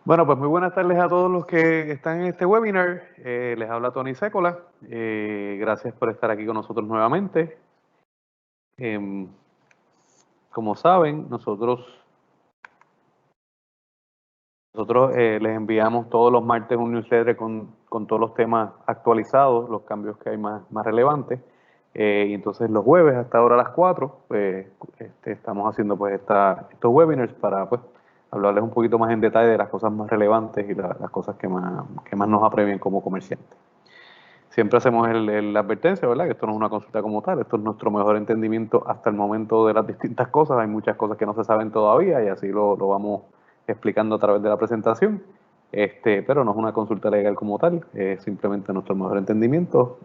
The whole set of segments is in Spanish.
Bueno, pues muy buenas tardes a todos los que están en este webinar. Les habla Tony Sécola. Gracias por estar aquí con nosotros nuevamente. Como saben, nosotros les enviamos todos los martes un newsletter con todos los temas actualizados, los cambios que hay más relevantes. Y entonces los jueves hasta ahora a las 4, pues estamos haciendo pues estos webinars para pues hablarles un poquito más en detalle de las cosas más relevantes y las cosas que más nos apremian como comerciantes. Siempre hacemos la advertencia, ¿verdad? Que esto no es una consulta como tal, esto es nuestro mejor entendimiento hasta el momento de las distintas cosas. Hay muchas cosas que no se saben todavía y así lo vamos explicando a través de la presentación. Pero no es una consulta legal como tal, es simplemente nuestro mejor entendimiento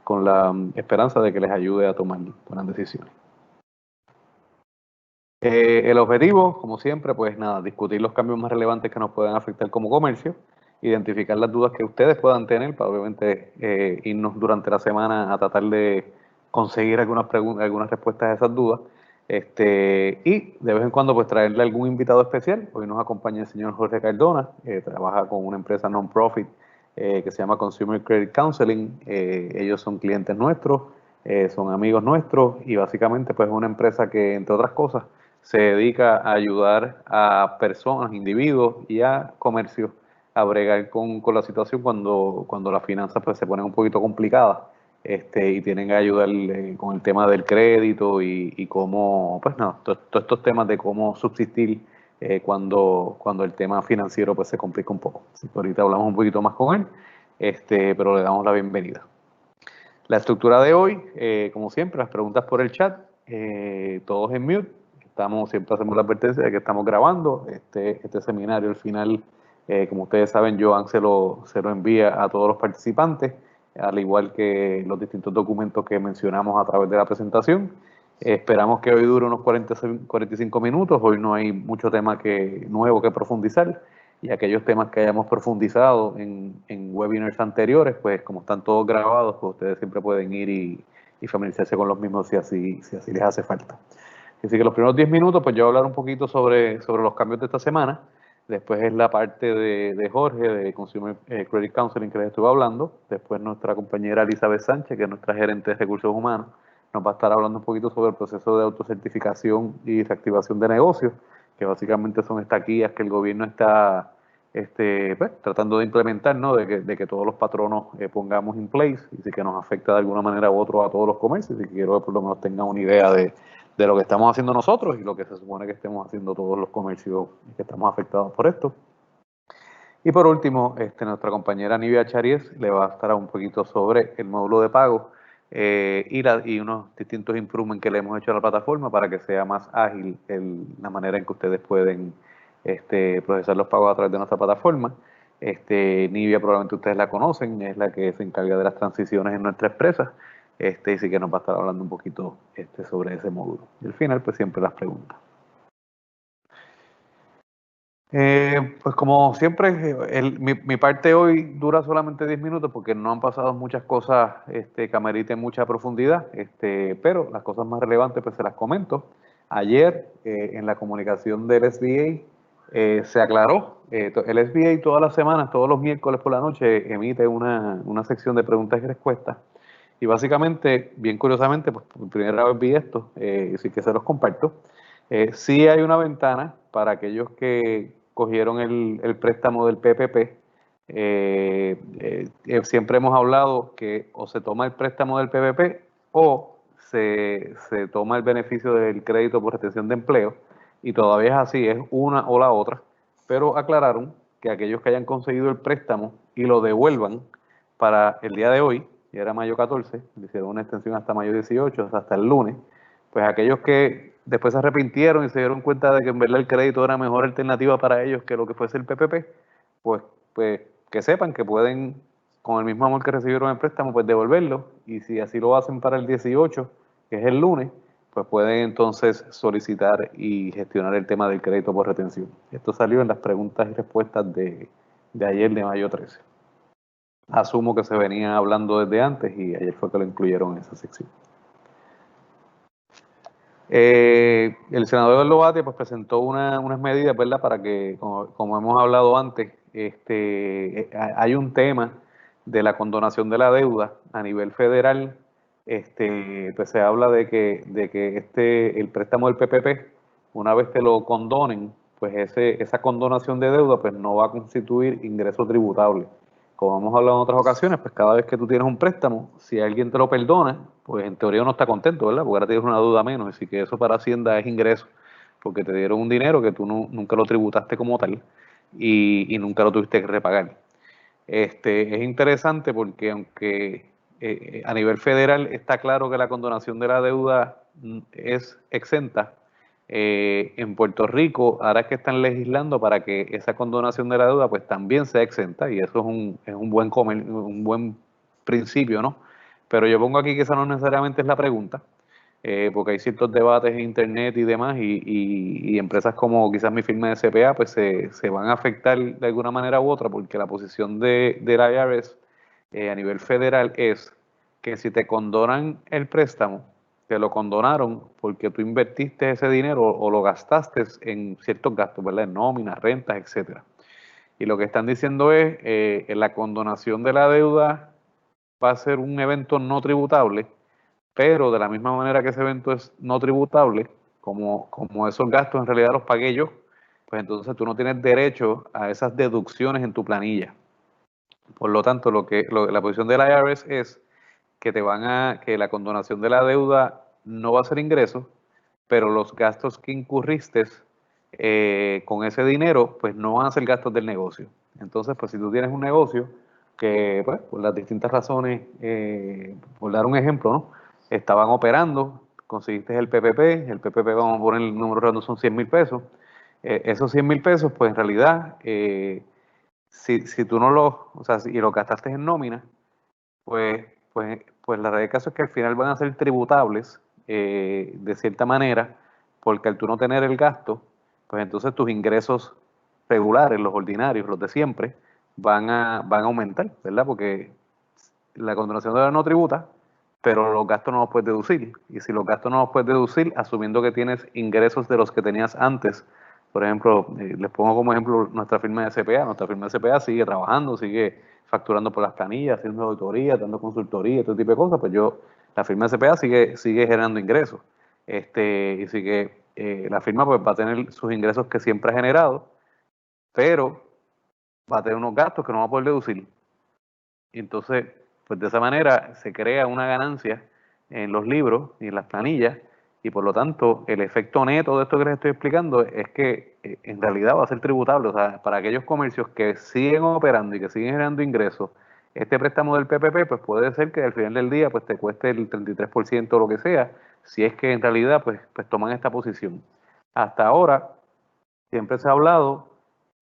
con la esperanza de que les ayude a tomar buenas decisiones. El objetivo, como siempre, pues nada, discutir los cambios más relevantes que nos pueden afectar como comercio, identificar las dudas que ustedes puedan tener para obviamente irnos durante la semana a tratar de conseguir algunas preguntas, algunas respuestas a esas dudas. Y de vez en cuando pues traerle algún invitado especial. Hoy nos acompaña el señor Jorge Cardona, que trabaja con una empresa non-profit que se llama Consumer Credit Counseling. Ellos son clientes nuestros, son amigos nuestros y básicamente pues es una empresa que, entre otras cosas, se dedica a ayudar a personas, individuos y a comercios a bregar con la situación cuando las finanzas pues se ponen un poquito complicadas y tienen que ayudarle con el tema del crédito y cómo, pues no, todos estos temas de cómo subsistir cuando el tema financiero pues se complica un poco. Así que ahorita hablamos un poquito más con él, pero le damos la bienvenida. La estructura de hoy, como siempre, las preguntas por el chat, todos en mute. Siempre hacemos la advertencia de que estamos grabando este seminario. Al final, como ustedes saben, Joan se lo envía a todos los participantes, al igual que los distintos documentos que mencionamos a través de la presentación. Esperamos que hoy dure unos 45 minutos. Hoy no hay mucho tema nuevo que profundizar. Y aquellos temas que hayamos profundizado en webinars anteriores, pues como están todos grabados, pues ustedes siempre pueden ir y familiarizarse con los mismos si así les hace falta. Así que los primeros 10 minutos, pues yo voy a hablar un poquito sobre los cambios de esta semana. Después es la parte de Jorge, de Consumer Credit Counseling, que les estuve hablando. Después nuestra compañera Elizabeth Sánchez, que es nuestra gerente de recursos humanos, nos va a estar hablando un poquito sobre el proceso de autocertificación y reactivación de negocios, que básicamente son estas guías que el gobierno está pues, tratando de implementar, ¿no? De que todos los patronos pongamos in place, y sí que nos afecta de alguna manera u otra a todos los comercios, y quiero que por lo menos tengan una idea de lo que estamos haciendo nosotros y lo que se supone que estemos haciendo todos los comercios que estamos afectados por esto. Y por último, nuestra compañera Nivia Charies le va a estar un poquito sobre el módulo de pago y unos distintos improvements que le hemos hecho a la plataforma para que sea más ágil la manera en que ustedes pueden procesar los pagos a través de nuestra plataforma. Nivia probablemente ustedes la conocen, es la que se encarga de las transiciones en nuestra empresa, y sí que nos va a estar hablando un poquito sobre ese módulo. Y al final, pues siempre las preguntas. Pues como siempre, mi parte hoy dura solamente 10 minutos porque no han pasado muchas cosas que ameriten mucha profundidad, pero las cosas más relevantes pues se las comento. Ayer en la comunicación del SBA se aclaró, el SBA todas las semanas, todos los miércoles por la noche emite una sección de preguntas y respuestas y básicamente, bien curiosamente, pues por primera vez vi esto, así que se los comparto. Sí hay una ventana para aquellos que cogieron el préstamo del PPP. Siempre hemos hablado que o se toma el préstamo del PPP o se toma el beneficio del crédito por retención de empleo, y todavía es así, es una o la otra, pero aclararon que aquellos que hayan conseguido el préstamo y lo devuelvan para el día de hoy, y era mayo 14, le hicieron una extensión hasta mayo 18, hasta el lunes, pues aquellos que después se arrepintieron y se dieron cuenta de que en verdad el crédito era mejor alternativa para ellos que lo que fuese el PPP, pues que sepan que pueden, con el mismo amor que recibieron el préstamo, pues devolverlo, y si así lo hacen para el 18, que es el lunes, pues pueden entonces solicitar y gestionar el tema del crédito por retención. Esto salió en las preguntas y respuestas de ayer, de mayo 13. Asumo que se venía hablando desde antes y ayer fue que lo incluyeron en esa sección. El senador Eduardo Batia pues presentó unas medidas, ¿verdad? Para que, como hemos hablado antes, hay un tema de la condonación de la deuda a nivel federal. Pues se habla de que el préstamo del PPP, una vez que lo condonen, pues esa condonación de deuda pues no va a constituir ingreso tributable. Como hemos hablado en otras ocasiones, pues cada vez que tú tienes un préstamo, si alguien te lo perdona, pues en teoría uno está contento, ¿verdad? Porque ahora tienes una deuda menos, así que eso para Hacienda es ingreso, porque te dieron un dinero que tú nunca lo tributaste como tal y nunca lo tuviste que repagar. Es interesante porque aunque a nivel federal está claro que la condonación de la deuda es exenta, en Puerto Rico ahora es que están legislando para que esa condonación de la deuda pues también sea exenta y eso un buen principio, ¿no? Pero yo pongo aquí que esa no necesariamente es la pregunta, porque hay ciertos debates en internet y demás, y empresas como quizás mi firma de CPA, pues se van a afectar de alguna manera u otra, porque la posición del IRS a nivel federal es que si te condonan el préstamo, te lo condonaron porque tú invertiste ese dinero o lo gastaste en ciertos gastos, ¿verdad? En nóminas, rentas, etcétera. Y lo que están diciendo es, la condonación de la deuda va a ser un evento no tributable, pero de la misma manera que ese evento es no tributable, como esos gastos en realidad los pagué yo, pues entonces tú no tienes derecho a esas deducciones en tu planilla. Por lo tanto, la posición del IRS es que la condonación de la deuda no va a ser ingreso, pero los gastos que incurriste con ese dinero, pues no van a ser gastos del negocio. Entonces, pues si tú tienes un negocio que, pues, por las distintas razones, por dar un ejemplo, ¿no? Estaban operando, conseguiste el PPP vamos a poner el número redondo, son 100 mil pesos. Esos 100 mil pesos, pues en realidad, si tú no los, o sea, y los gastaste en nómina, pues la realidad del caso es que al final van a ser tributables de cierta manera, porque al tú no tener el gasto, pues entonces tus ingresos regulares, los ordinarios, los de siempre, van a aumentar, ¿verdad? Porque la condonación de la no tributa, pero los gastos no los puedes deducir. Y si los gastos no los puedes deducir, asumiendo que tienes ingresos de los que tenías antes, por ejemplo, les pongo como ejemplo nuestra firma de CPA. Nuestra firma de CPA sigue trabajando, sigue facturando por las planillas, haciendo auditoría, dando consultoría, todo tipo de cosas. Pues la firma de CPA sigue generando ingresos. Y sigue, la firma pues va a tener sus ingresos que siempre ha generado, pero va a tener unos gastos que no va a poder deducir. Y entonces, pues de esa manera se crea una ganancia en los libros y en las planillas, y por lo tanto el efecto neto de esto que les estoy explicando es que en realidad va a ser tributable. O sea, para aquellos comercios que siguen operando y que siguen generando ingresos, este préstamo del PPP pues puede ser que al final del día pues te cueste el 33% o lo que sea, si es que en realidad pues toman esta posición. Hasta ahora siempre se ha hablado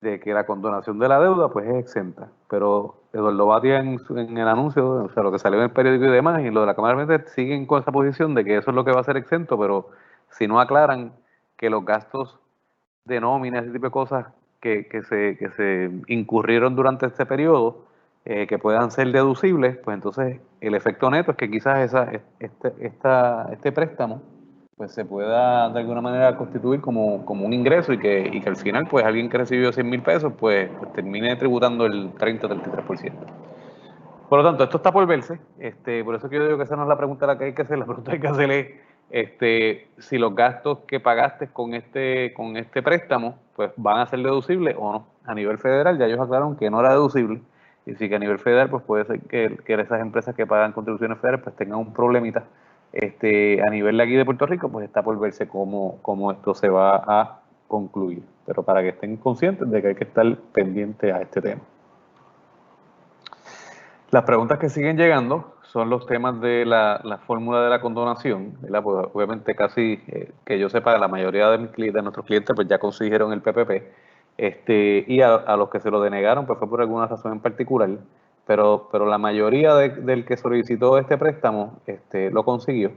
de que la condonación de la deuda pues es exenta, pero Eduardo Batia en el anuncio, o sea, lo que salió en el periódico y demás, y lo de la Cámara de Representantes siguen con esa posición de que eso es lo que va a ser exento, pero si no aclaran que los gastos de nómina, ese tipo de cosas que se incurrieron durante este periodo, que puedan ser deducibles, pues entonces el efecto neto es que quizás este préstamo pues se pueda de alguna manera constituir como un ingreso y que al final pues alguien que recibió 100 mil pesos pues termine tributando el 30 o 33%. Por lo tanto, esto está por verse. Por eso que yo digo que esa no es la pregunta la que hay que hacer. La pregunta que hay que hacer es si los gastos que pagaste con este préstamo pues van a ser deducibles o no. A nivel federal ya ellos aclararon que no era deducible. Y sí que a nivel federal pues puede ser que esas empresas que pagan contribuciones federales pues tengan un problemita. A nivel de aquí de Puerto Rico pues está por verse cómo esto se va a concluir. Pero para que estén conscientes de que hay que estar pendiente a este tema. Las preguntas que siguen llegando son los temas de la fórmula de la condonación, ¿verdad? Pues obviamente casi que yo sepa, la mayoría de nuestros clientes pues ya consiguieron el PPP, y a los que se lo denegaron pues fue por alguna razón en particular, pero la mayoría del que solicitó este préstamo lo consiguió.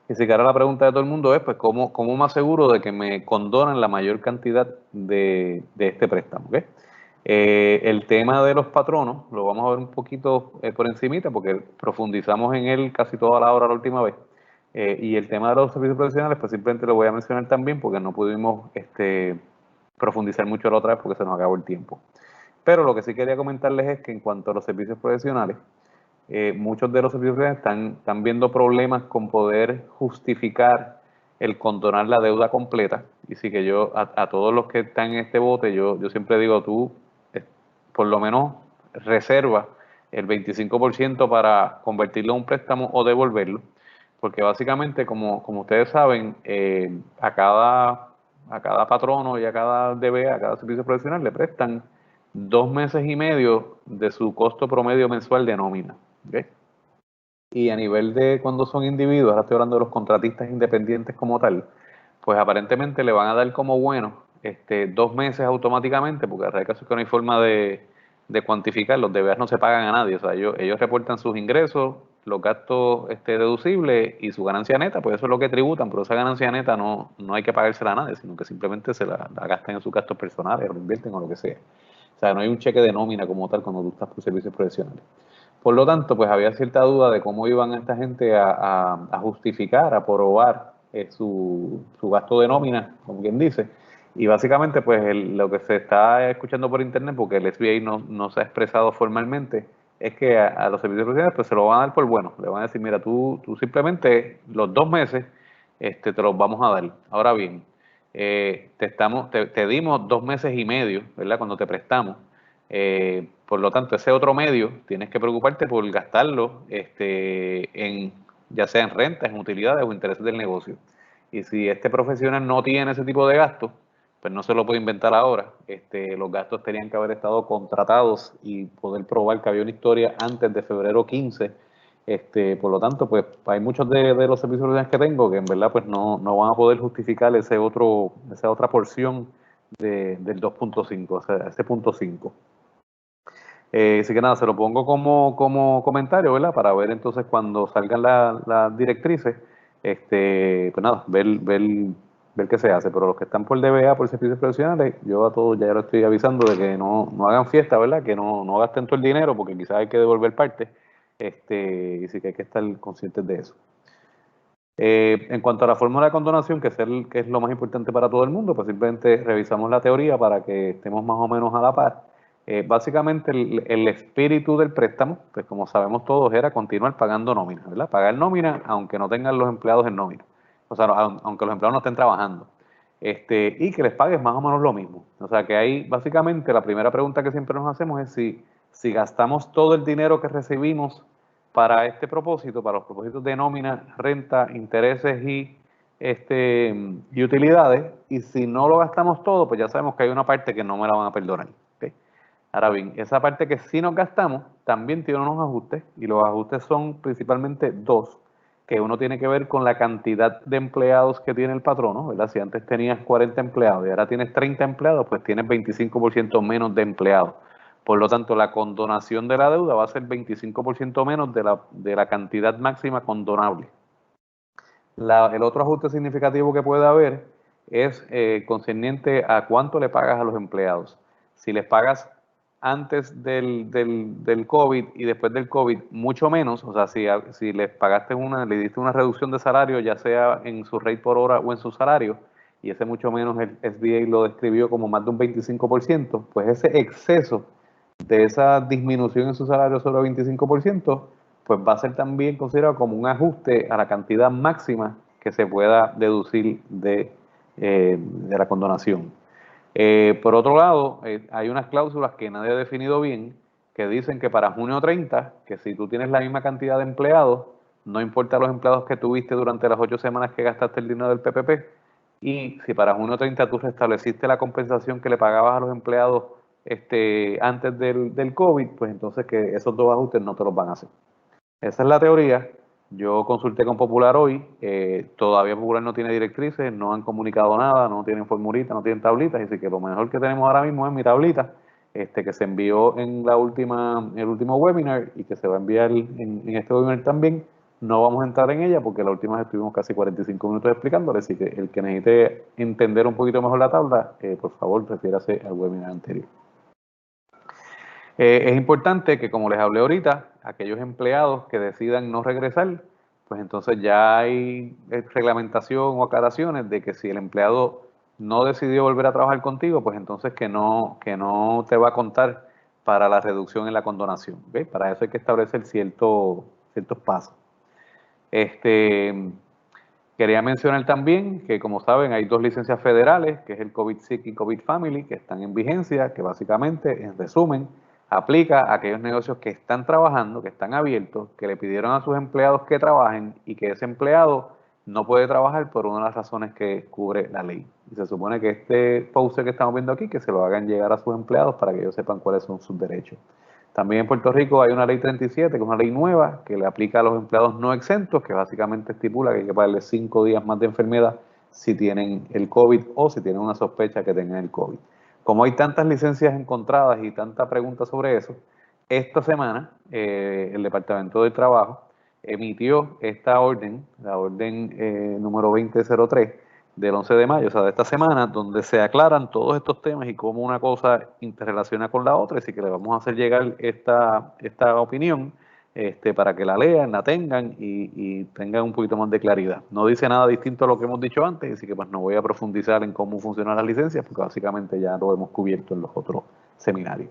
Y si que ahora la pregunta de todo el mundo es, pues, ¿cómo más seguro de que me condonan la mayor cantidad de este préstamo? ¿Okay? El tema de los patronos lo vamos a ver un poquito por encimita porque profundizamos en él casi toda la hora la última vez. Y el tema de los servicios profesionales, pues simplemente lo voy a mencionar también porque no pudimos profundizar mucho la otra vez porque se nos acabó el tiempo. Pero lo que sí quería comentarles es que en cuanto a los servicios profesionales, muchos de los servicios profesionales están viendo problemas con poder justificar el condonar la deuda completa. Y sí que yo, a todos los que están en este bote, yo siempre digo, tú por lo menos reserva el 25% para convertirlo en un préstamo o devolverlo, porque básicamente, como ustedes saben, a cada patrono y a cada DBA, a cada servicio profesional, le prestan 2 meses y medio de su costo promedio mensual de nómina. ¿Okay? Y a nivel de cuando son individuos, ahora estoy hablando de los contratistas independientes como tal, pues aparentemente le van a dar como bueno 2 meses automáticamente, porque en realidad es que no hay forma de cuantificar, los DBAs no se pagan a nadie, o sea, ellos reportan sus ingresos, los gastos deducibles y su ganancia neta, pues eso es lo que tributan, pero esa ganancia neta no hay que pagársela a nadie, sino que simplemente se la gastan en sus gastos personales o lo invierten o lo que sea. O sea, no hay un cheque de nómina como tal cuando tú estás por servicios profesionales. Por lo tanto, pues había cierta duda de cómo iban esta gente a justificar, a probar su gasto de nómina, como quien dice. Y básicamente, pues lo que se está escuchando por internet, porque el SBA no se ha expresado formalmente, es que a los servicios profesionales pues se lo van a dar por bueno. Le van a decir, mira, tú simplemente los 2 meses te los vamos a dar. Ahora bien, te dimos 2 meses y medio, ¿verdad? Cuando te prestamos. Por lo tanto, ese otro medio tienes que preocuparte por gastarlo ya sea en rentas, en utilidades o intereses del negocio. Y si este profesional no tiene ese tipo de gastos, pues no se lo puede inventar ahora. Los gastos tenían que haber estado contratados y poder probar que había una historia antes de febrero 15. Por lo tanto, pues hay muchos de los servicios profesionales que tengo que en verdad pues no van a poder justificar esa otra porción del 2.5, o sea, ese punto 5. Así que nada, se lo pongo como comentario, ¿verdad? Para ver entonces cuando salgan las directrices, pues nada, ver qué se hace. Pero los que están por DBA, por servicios profesionales, yo a todos ya lo estoy avisando de que no hagan fiesta, ¿verdad? Que no gasten todo el dinero porque quizás hay que devolver parte. Y sí que hay que estar conscientes de eso. En cuanto a la fórmula de condonación, que es lo más importante para todo el mundo, pues simplemente revisamos la teoría para que estemos más o menos a la par. Básicamente el espíritu del préstamo, pues como sabemos todos, era continuar pagando nómina, ¿verdad? Pagar nómina aunque no tengan los empleados en nómina, o sea, aunque los empleados no estén trabajando. Y que les pagues más o menos lo mismo. O sea que ahí básicamente la primera pregunta que siempre nos hacemos es si gastamos todo el dinero que recibimos para este propósito, para los propósitos de nómina, renta, intereses y utilidades, y si no lo gastamos todo, pues ya sabemos que hay una parte que no me la van a perdonar. ¿Okay? Ahora bien, esa parte que sí nos gastamos también tiene unos ajustes, y los ajustes son principalmente dos, que uno tiene que ver con la cantidad de empleados que tiene el patrono, ¿verdad? Si antes tenías 40 empleados y ahora tienes 30 empleados, pues tienes 25% menos de empleados. Por lo tanto, la condonación de la deuda va a ser 25% menos de la cantidad máxima condonable. El otro ajuste significativo que puede haber es concerniente a cuánto le pagas a los empleados. Si les pagas antes del COVID y después del COVID, mucho menos, o sea, si les pagaste le diste una reducción de salario, ya sea en su rate por hora o en su salario, y ese mucho menos el SBA lo describió como más de un 25%, pues ese exceso de esa disminución en su salario sobre el 25%, pues va a ser también considerado como un ajuste a la cantidad máxima que se pueda deducir de la condonación. Por otro lado, hay unas cláusulas que nadie ha definido bien, que dicen que para junio 30, que si tú tienes la misma cantidad de empleados, no importa los empleados que tuviste durante las 8 semanas que gastaste el dinero del PPP, y si para junio 30 tú restableciste la compensación que le pagabas a los empleados antes del COVID, pues entonces que esos dos ajustes no te los van a hacer. Esa es la teoría. Yo consulté con Popular hoy, todavía Popular no tiene directrices, no han comunicado nada, no tienen formulita, no tienen tablitas, así que lo mejor que tenemos ahora mismo es mi tablita, que se envió en el último webinar y que se va a enviar en este webinar también. No vamos a entrar en ella porque la última vez estuvimos casi 45 minutos explicándole, así que el que necesite entender un poquito mejor la tabla, por favor, refiérase al webinar anterior. Es importante que, como les hablé ahorita, aquellos empleados que decidan no regresar, pues entonces ya hay reglamentación o aclaraciones de que si el empleado no decidió volver a trabajar contigo, pues entonces que no te va a contar para la reducción en la condonación. ¿Ves? Para eso hay que establecer ciertos pasos. Quería mencionar también que, como saben, hay 2 licencias federales, que es el COVID Sick y COVID Family, que están en vigencia, que básicamente, en resumen, aplica a aquellos negocios que están trabajando, que están abiertos, que le pidieron a sus empleados que trabajen y que ese empleado no puede trabajar por una de las razones que cubre la ley. Y se supone que este poster que estamos viendo aquí, que se lo hagan llegar a sus empleados para que ellos sepan cuáles son sus derechos. También en Puerto Rico hay una ley 37, que es una ley nueva, que le aplica a los empleados no exentos, que básicamente estipula que hay que pagarle 5 días más de enfermedad si tienen el COVID o si tienen una sospecha que tengan el COVID. Como hay tantas licencias encontradas y tanta pregunta sobre eso, esta semana el Departamento de Trabajo emitió esta orden, la orden número 2003, del 11 de mayo, o sea, de esta semana, donde se aclaran todos estos temas y cómo una cosa interrelaciona con la otra, así que le vamos a hacer llegar esta opinión para que la lean, la tengan y tengan un poquito más de claridad. No dice nada distinto a lo que hemos dicho antes, así que pues no voy a profundizar en cómo funcionan las licencias, porque básicamente ya lo hemos cubierto en los otros seminarios.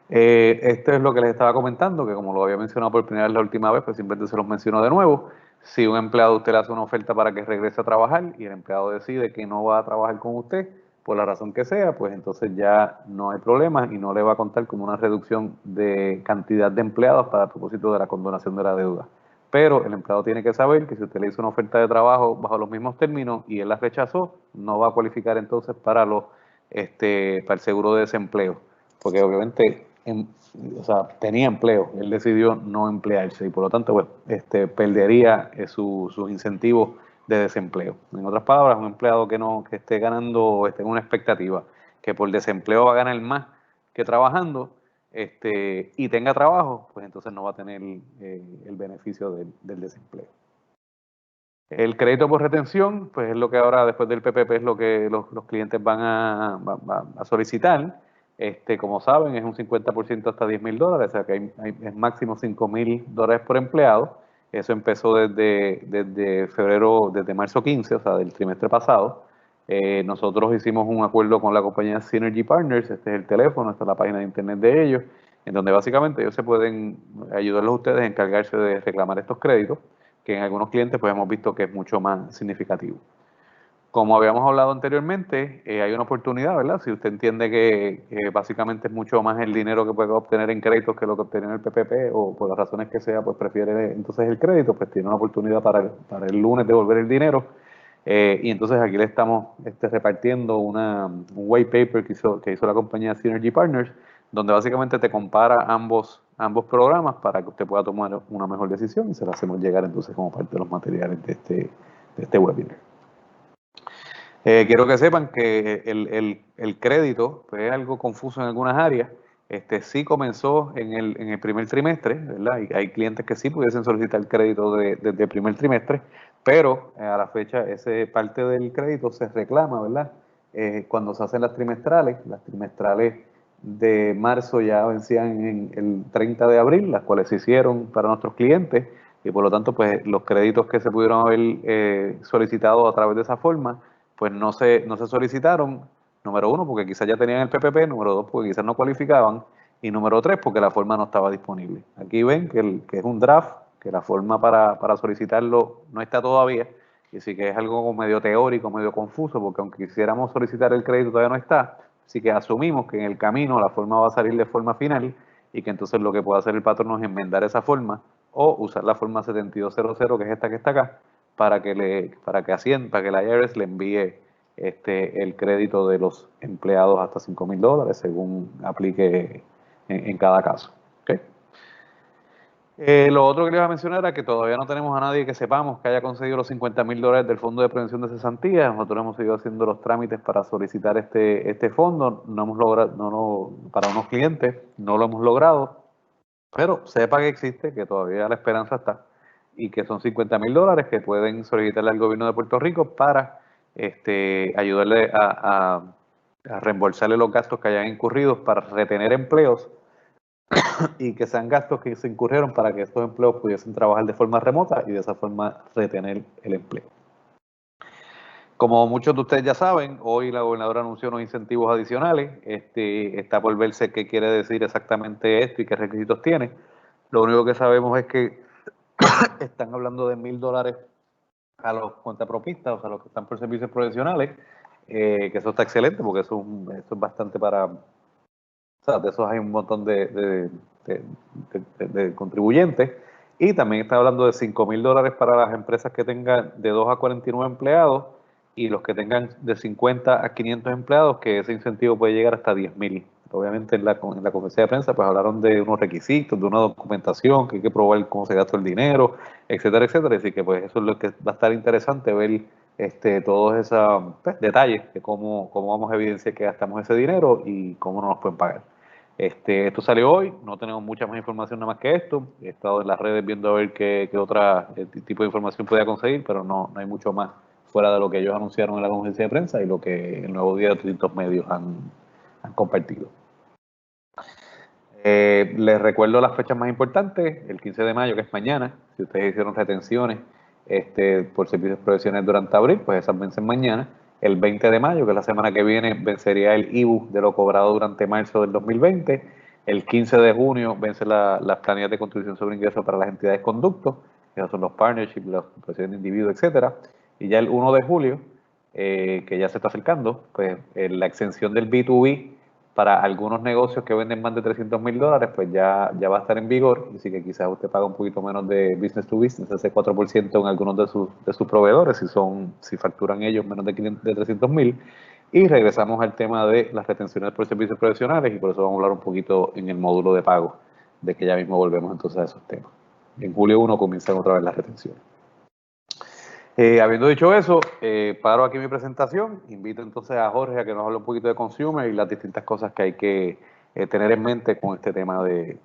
Esto es lo que les estaba comentando, que como lo había mencionado por primera vez la última vez, pues simplemente se los menciono de nuevo. Si un empleado usted le hace una oferta para que regrese a trabajar y el empleado decide que no va a trabajar con usted, por la razón que sea, pues entonces ya no hay problema y no le va a contar como una reducción de cantidad de empleados para el propósito de la condonación de la deuda. Pero el empleado tiene que saber que si usted le hizo una oferta de trabajo bajo los mismos términos y él la rechazó, no va a cualificar entonces para el seguro de desempleo, porque obviamente tenía empleo, él decidió no emplearse y por lo tanto perdería sus incentivos de desempleo. En otras palabras, un empleado que esté ganando o esté en una expectativa que por desempleo va a ganar más que trabajando y tenga trabajo, pues entonces no va a tener el beneficio del desempleo. El crédito por retención, pues es lo que ahora después del PPP es lo que los clientes van a solicitar. Como saben, es un 50% hasta $10,000, o sea que es máximo $5,000 por empleado. Eso empezó desde febrero, desde marzo 15, o sea, del trimestre pasado. Nosotros hicimos un acuerdo con la compañía Synergy Partners, este es el teléfono, esta es la página de internet de ellos, en donde básicamente ellos se pueden ayudarlos a ustedes a encargarse de reclamar estos créditos, que en algunos clientes pues hemos visto que es mucho más significativo. Como habíamos hablado anteriormente, hay una oportunidad, ¿verdad? Si usted entiende que básicamente es mucho más el dinero que puede obtener en créditos que lo que obtiene en el PPP o por las razones que sea, pues prefiere entonces el crédito, pues tiene una oportunidad para el lunes devolver el dinero. Y entonces aquí le estamos repartiendo un white paper que hizo la compañía Synergy Partners, donde básicamente te compara ambos programas para que usted pueda tomar una mejor decisión y se la hacemos llegar entonces como parte de los materiales de este webinar. Quiero que sepan que el crédito pues, es algo confuso en algunas áreas. Sí comenzó en el primer trimestre, ¿verdad? Y hay clientes que sí pudiesen solicitar crédito desde el primer trimestre, pero a la fecha ese parte del crédito se reclama, ¿verdad? Cuando se hacen las trimestrales de marzo ya vencían en el 30 de abril, las cuales se hicieron para nuestros clientes y por lo tanto pues los créditos que se pudieron haber solicitado a través de esa forma pues no se solicitaron, número 1, porque quizás ya tenían el PPP, número 2, porque quizás no cualificaban, y número 3, porque la forma no estaba disponible. Aquí ven que es un draft, que la forma para solicitarlo no está todavía, y sí que es algo medio teórico, medio confuso, porque aunque quisiéramos solicitar el crédito todavía no está, así que asumimos que en el camino la forma va a salir de forma final, y que entonces lo que puede hacer el patrón es enmendar esa forma, o usar la forma 7200, que es esta que está acá, para que la IRS le envíe el crédito de los empleados hasta $5,000 según aplique en cada caso. ¿Okay? Lo otro que les iba a mencionar era que todavía no tenemos a nadie que sepamos que haya conseguido los $50,000 del Fondo de Prevención de Cesantía. Nosotros hemos seguido haciendo los trámites para solicitar este fondo. No hemos logrado, para unos clientes, no lo hemos logrado, pero sepa que existe, que todavía la esperanza está y que son $50,000 que pueden solicitarle al gobierno de Puerto Rico para ayudarle a reembolsarle los gastos que hayan incurrido para retener empleos y que sean gastos que se incurrieron para que estos empleos pudiesen trabajar de forma remota y de esa forma retener el empleo. Como muchos de ustedes ya saben, hoy la gobernadora anunció unos incentivos adicionales. Está por verse qué quiere decir exactamente esto y qué requisitos tiene. Lo único que sabemos es que están hablando de $1,000 a los cuentapropistas, o sea, los que están por servicios profesionales, que eso está excelente porque eso es bastante para... O sea, de esos hay un montón de contribuyentes. Y también está hablando de $5,000 para las empresas que tengan de 2 a 49 empleados y los que tengan de 50 a 500 empleados, que ese incentivo puede llegar hasta 10,000. Obviamente en la conferencia de prensa pues hablaron de unos requisitos, de una documentación, que hay que probar cómo se gastó el dinero, etcétera, etcétera. Así que pues eso es lo que va a estar interesante, ver todos esos detalles de cómo vamos a evidenciar que gastamos ese dinero y cómo no nos pueden pagar. Esto salió hoy, no tenemos mucha más información nada más que esto. He estado en las redes viendo a ver qué otra tipo de información podía conseguir, pero no hay mucho más fuera de lo que ellos anunciaron en la conferencia de prensa y lo que el Nuevo Día de distintos medios han compartido. Les recuerdo las fechas más importantes: el 15 de mayo, que es mañana. Si ustedes hicieron retenciones por servicios profesionales durante abril, pues esas vencen mañana. El 20 de mayo, que es la semana que viene, vencería el IBU de lo cobrado durante marzo del 2020. El 15 de junio vence las planillas de contribución sobre ingresos para las entidades conductos, que son los partnerships, las corporaciones de individuos, etcétera. Y ya el 1 de julio, que ya se está acercando, pues la exención del B2B para algunos negocios que venden más de $300,000, pues ya va a estar en vigor. Así que quizás usted paga un poquito menos de business to business, ese 4% en algunos de sus proveedores, si facturan ellos menos de 300,000. Y regresamos al tema de las retenciones por servicios profesionales, y por eso vamos a hablar un poquito en el módulo de pago, de que ya mismo volvemos entonces a esos temas. En julio 1 comienzan otra vez las retenciones. Habiendo dicho eso, paro aquí mi presentación. Invito entonces a Jorge a que nos hable un poquito de consumer y las distintas cosas que hay que tener en mente con este tema de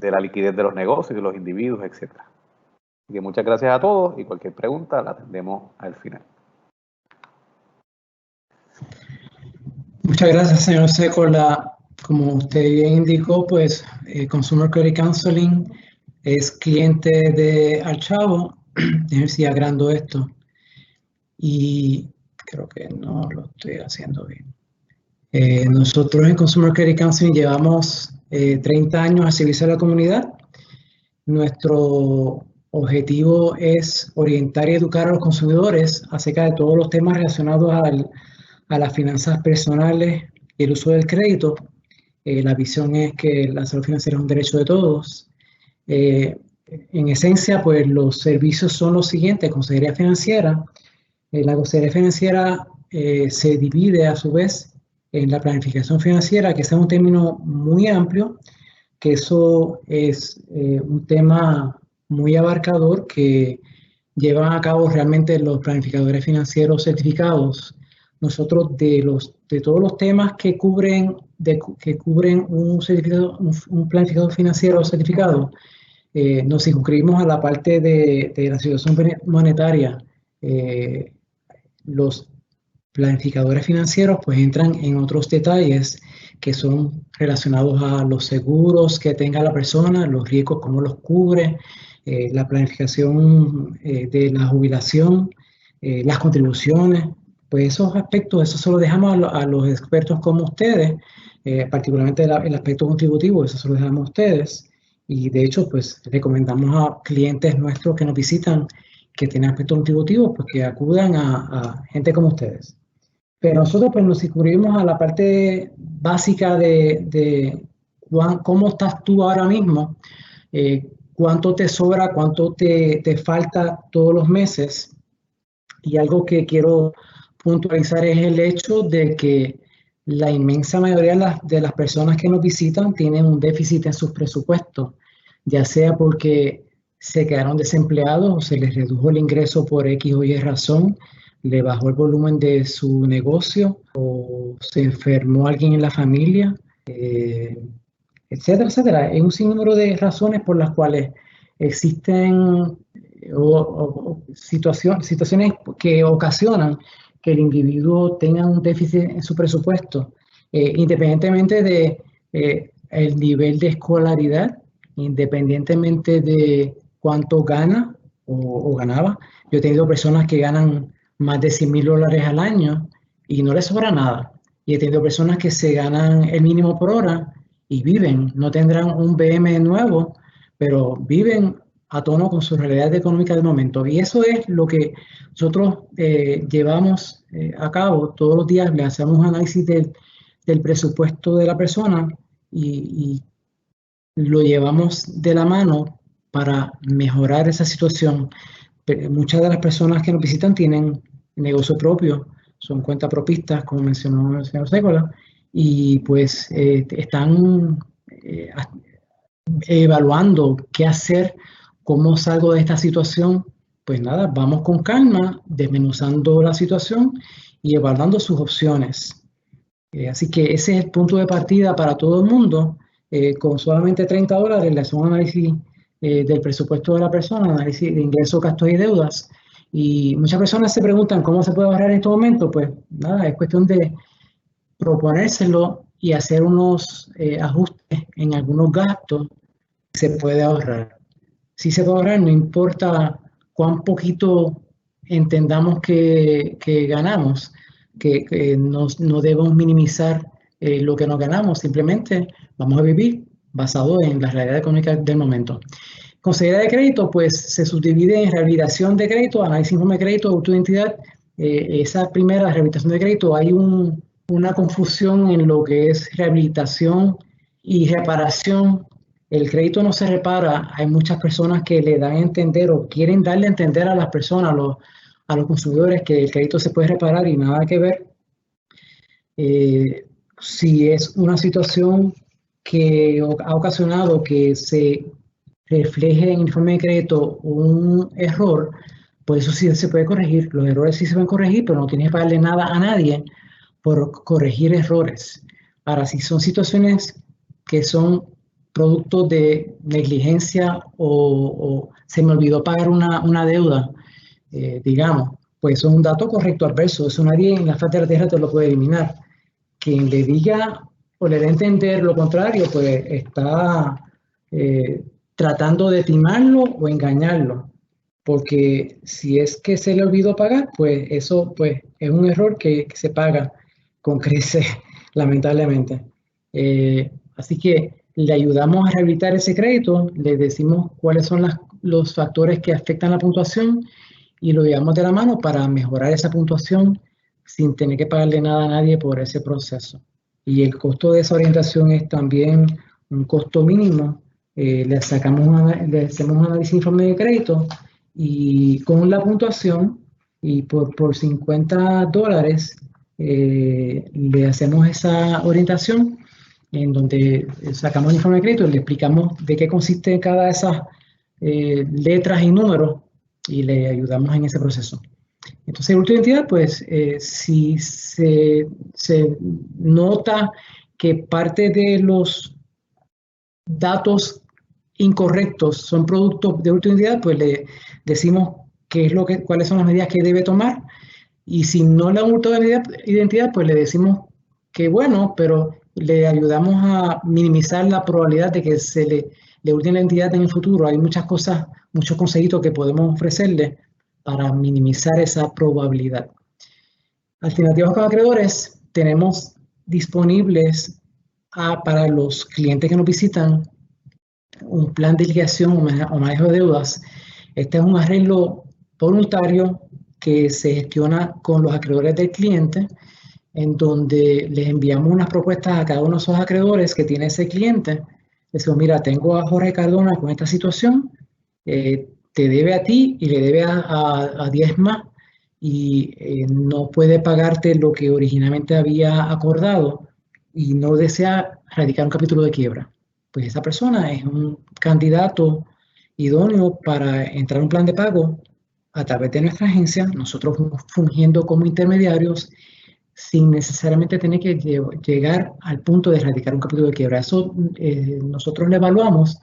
la liquidez de los negocios, de los individuos, etcétera. Así que muchas gracias a todos y cualquier pregunta la atendemos al final. Muchas gracias, señor Secola. Como usted bien indicó, pues Consumer Credit Counseling es cliente de Archavo. Déjenme ver si agrando esto. Y creo que no lo estoy haciendo bien. Nosotros en Consumer Credit Counseling llevamos 30 años al servicio de la comunidad. Nuestro objetivo es orientar y educar a los consumidores acerca de todos los temas relacionados a las finanzas personales y el uso del crédito. La visión es que la salud financiera es un derecho de todos. En esencia, pues los servicios son los siguientes: consejería financiera. La consejería financiera se divide a su vez en la planificación financiera, que es un término muy amplio, que eso es un tema muy abarcador que llevan a cabo realmente los planificadores financieros certificados. Nosotros de todos los temas que cubren un planificador financiero certificado, nos circunscribimos a la parte de la situación monetaria. Los planificadores financieros pues entran en otros detalles que son relacionados a los seguros que tenga la persona, los riesgos, cómo los cubre, la planificación de la jubilación, las contribuciones. Pues esos aspectos, eso se lo dejamos a los expertos como ustedes, particularmente el aspecto contributivo, eso se lo dejamos a ustedes. Y de hecho, pues recomendamos a clientes nuestros que nos visitan que tienen aspectos contributivos, pues que acudan a gente como ustedes. Pero nosotros pues nos circunscribimos a la parte básica de cómo estás tú ahora mismo, cuánto te sobra, cuánto te falta todos los meses. Y algo que quiero puntualizar es el hecho de que la inmensa mayoría de las personas que nos visitan tienen un déficit en sus presupuestos, ya sea porque se quedaron desempleados o se les redujo el ingreso por X o Y razón, le bajó el volumen de su negocio o se enfermó alguien en la familia, etcétera, etcétera. Hay un sinnúmero de razones por las cuales existen situaciones que ocasionan que el individuo tenga un déficit en su presupuesto, independientemente de el nivel de escolaridad, independientemente de cuánto gana o ganaba. Yo he tenido personas que ganan más de $100,000 al año y no les sobra nada. Y he tenido personas que se ganan el mínimo por hora y viven, no tendrán un BM nuevo, pero viven a tono con su realidad económica del momento. Y eso es lo que nosotros llevamos a cabo todos los días. Le hacemos un análisis del presupuesto de la persona y lo llevamos de la mano para mejorar esa situación. Pero muchas de las personas que nos visitan tienen negocio propio, son cuentapropistas, como mencionó el señor Sécola, y pues están evaluando qué hacer, cómo salgo de esta situación. Pues nada, vamos con calma, desmenuzando la situación y evaluando sus opciones. Así que ese es el punto de partida para todo el mundo. Con solamente $30 le hacemos un análisis del presupuesto de la persona, análisis de ingresos, gastos y deudas. Y muchas personas se preguntan cómo se puede ahorrar en este momento. Pues nada, es cuestión de proponérselo y hacer unos ajustes en algunos gastos. Se puede ahorrar. Si se puede ahorrar, no importa cuán poquito entendamos que ganamos, que no debemos minimizar lo que nos ganamos, simplemente vamos a vivir basado en la realidad económica del momento. Consejería de crédito, pues se subdivide en rehabilitación de crédito, análisis de crédito, autoidentidad. Esa primera rehabilitación de crédito, hay una confusión en lo que es rehabilitación y reparación. El crédito no se repara. Hay muchas personas que le dan a entender o quieren darle a entender a las personas, a los consumidores, que el crédito se puede reparar y nada que ver. Si es una situación que ha ocasionado que se refleje en el informe de crédito un error, pues eso sí se puede corregir. Los errores sí se pueden corregir, pero no tienes que pagarle nada a nadie por corregir errores. Ahora, si son situaciones que son producto de negligencia o se me olvidó pagar una deuda, digamos, pues eso es un dato correcto adverso. Eso nadie en la faz de la tierra te lo puede eliminar. Quien le diga o le dé a entender lo contrario, pues está tratando de timarlo o engañarlo. Porque si es que se le olvidó pagar, pues eso pues, es un error que se paga con creces, lamentablemente. Así que le ayudamos a rehabilitar ese crédito, le decimos cuáles son los factores que afectan la puntuación y lo llevamos de la mano para mejorar esa puntuación sin tener que pagarle nada a nadie por ese proceso. Y el costo de esa orientación es también un costo mínimo. Le hacemos un análisis de informe de crédito y con la puntuación y por $50 le hacemos esa orientación en donde sacamos el informe de crédito y le explicamos de qué consiste cada de esas letras y números y le ayudamos en ese proceso. Entonces, el última identidad, pues, si se nota que parte de los datos incorrectos son productos de última identidad, pues le decimos cuáles son las medidas que debe tomar. Y si no le han de identidad, pues le decimos que bueno, pero le ayudamos a minimizar la probabilidad de que se le hurten la identidad en el futuro. Hay muchas cosas, muchos consejitos que podemos ofrecerle para minimizar esa probabilidad. Alternativas con acreedores tenemos disponibles para los clientes que nos visitan un plan de liquidación o manejo de deudas. Este es un arreglo voluntario que se gestiona con los acreedores del cliente, en donde les enviamos unas propuestas a cada uno de esos acreedores que tiene ese cliente. Decimos, mira, tengo a Jorge Cardona con esta situación, te debe a ti y le debe a 10 más y no puede pagarte lo que originalmente había acordado y no desea radicar un capítulo de quiebra. Pues esa persona es un candidato idóneo para entrar a un plan de pago a través de nuestra agencia, nosotros fungiendo como intermediarios sin necesariamente tener que llegar al punto de radicar un capítulo de quiebra. Eso nosotros le evaluamos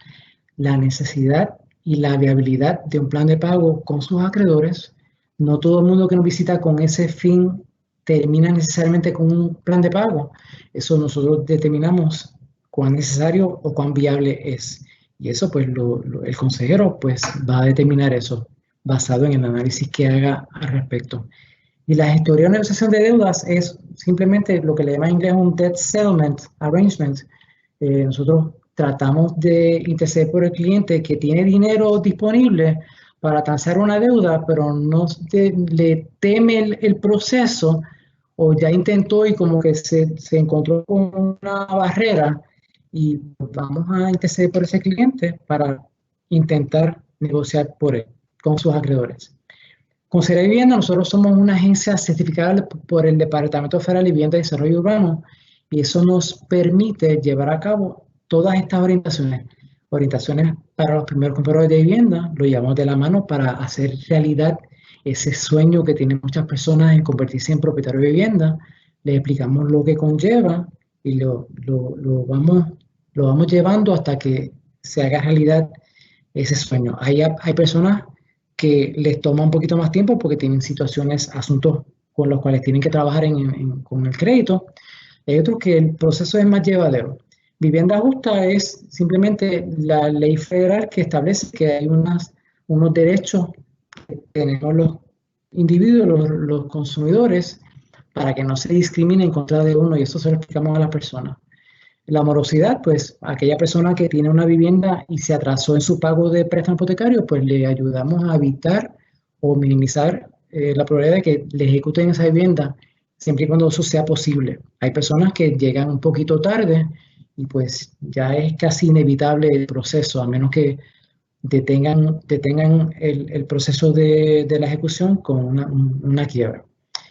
la necesidad y la viabilidad de un plan de pago con sus acreedores. No todo el mundo que nos visita con ese fin termina necesariamente con un plan de pago. Eso nosotros determinamos cuán necesario o cuán viable es. Y eso pues el consejero pues va a determinar eso basado en el análisis que haga al respecto. Y la gestoría o negociación de deudas es simplemente lo que le llaman en inglés un debt settlement arrangement. Nosotros tratamos de interceder por el cliente que tiene dinero disponible para transar una deuda, pero no le teme el proceso o ya intentó y como que se encontró con una barrera y vamos a interceder por ese cliente para intentar negociar por él, con sus acreedores. Con Sera Vivienda, nosotros somos una agencia certificada por el Departamento Federal de Vivienda y Desarrollo Urbano y eso nos permite llevar a cabo todas estas orientaciones. Orientaciones para los primeros compradores de vivienda, lo llevamos de la mano para hacer realidad ese sueño que tienen muchas personas en convertirse en propietario de vivienda. Les explicamos lo que conlleva y lo vamos llevando hasta que se haga realidad ese sueño. Hay personas que les toma un poquito más tiempo porque tienen situaciones, asuntos con los cuales tienen que trabajar con el crédito. Hay otros que el proceso es más llevadero. Vivienda justa es simplemente la ley federal que establece que hay unos derechos que tenemos los individuos, los consumidores, para que no se discrimine en contra de uno, y eso se lo explicamos a las personas. La morosidad, pues aquella persona que tiene una vivienda y se atrasó en su pago de préstamo hipotecario, pues le ayudamos a evitar o minimizar la probabilidad de que le ejecuten esa vivienda siempre y cuando eso sea posible. Hay personas que llegan un poquito tarde y pues ya es casi inevitable el proceso, a menos que detengan el proceso de la ejecución con una quiebra.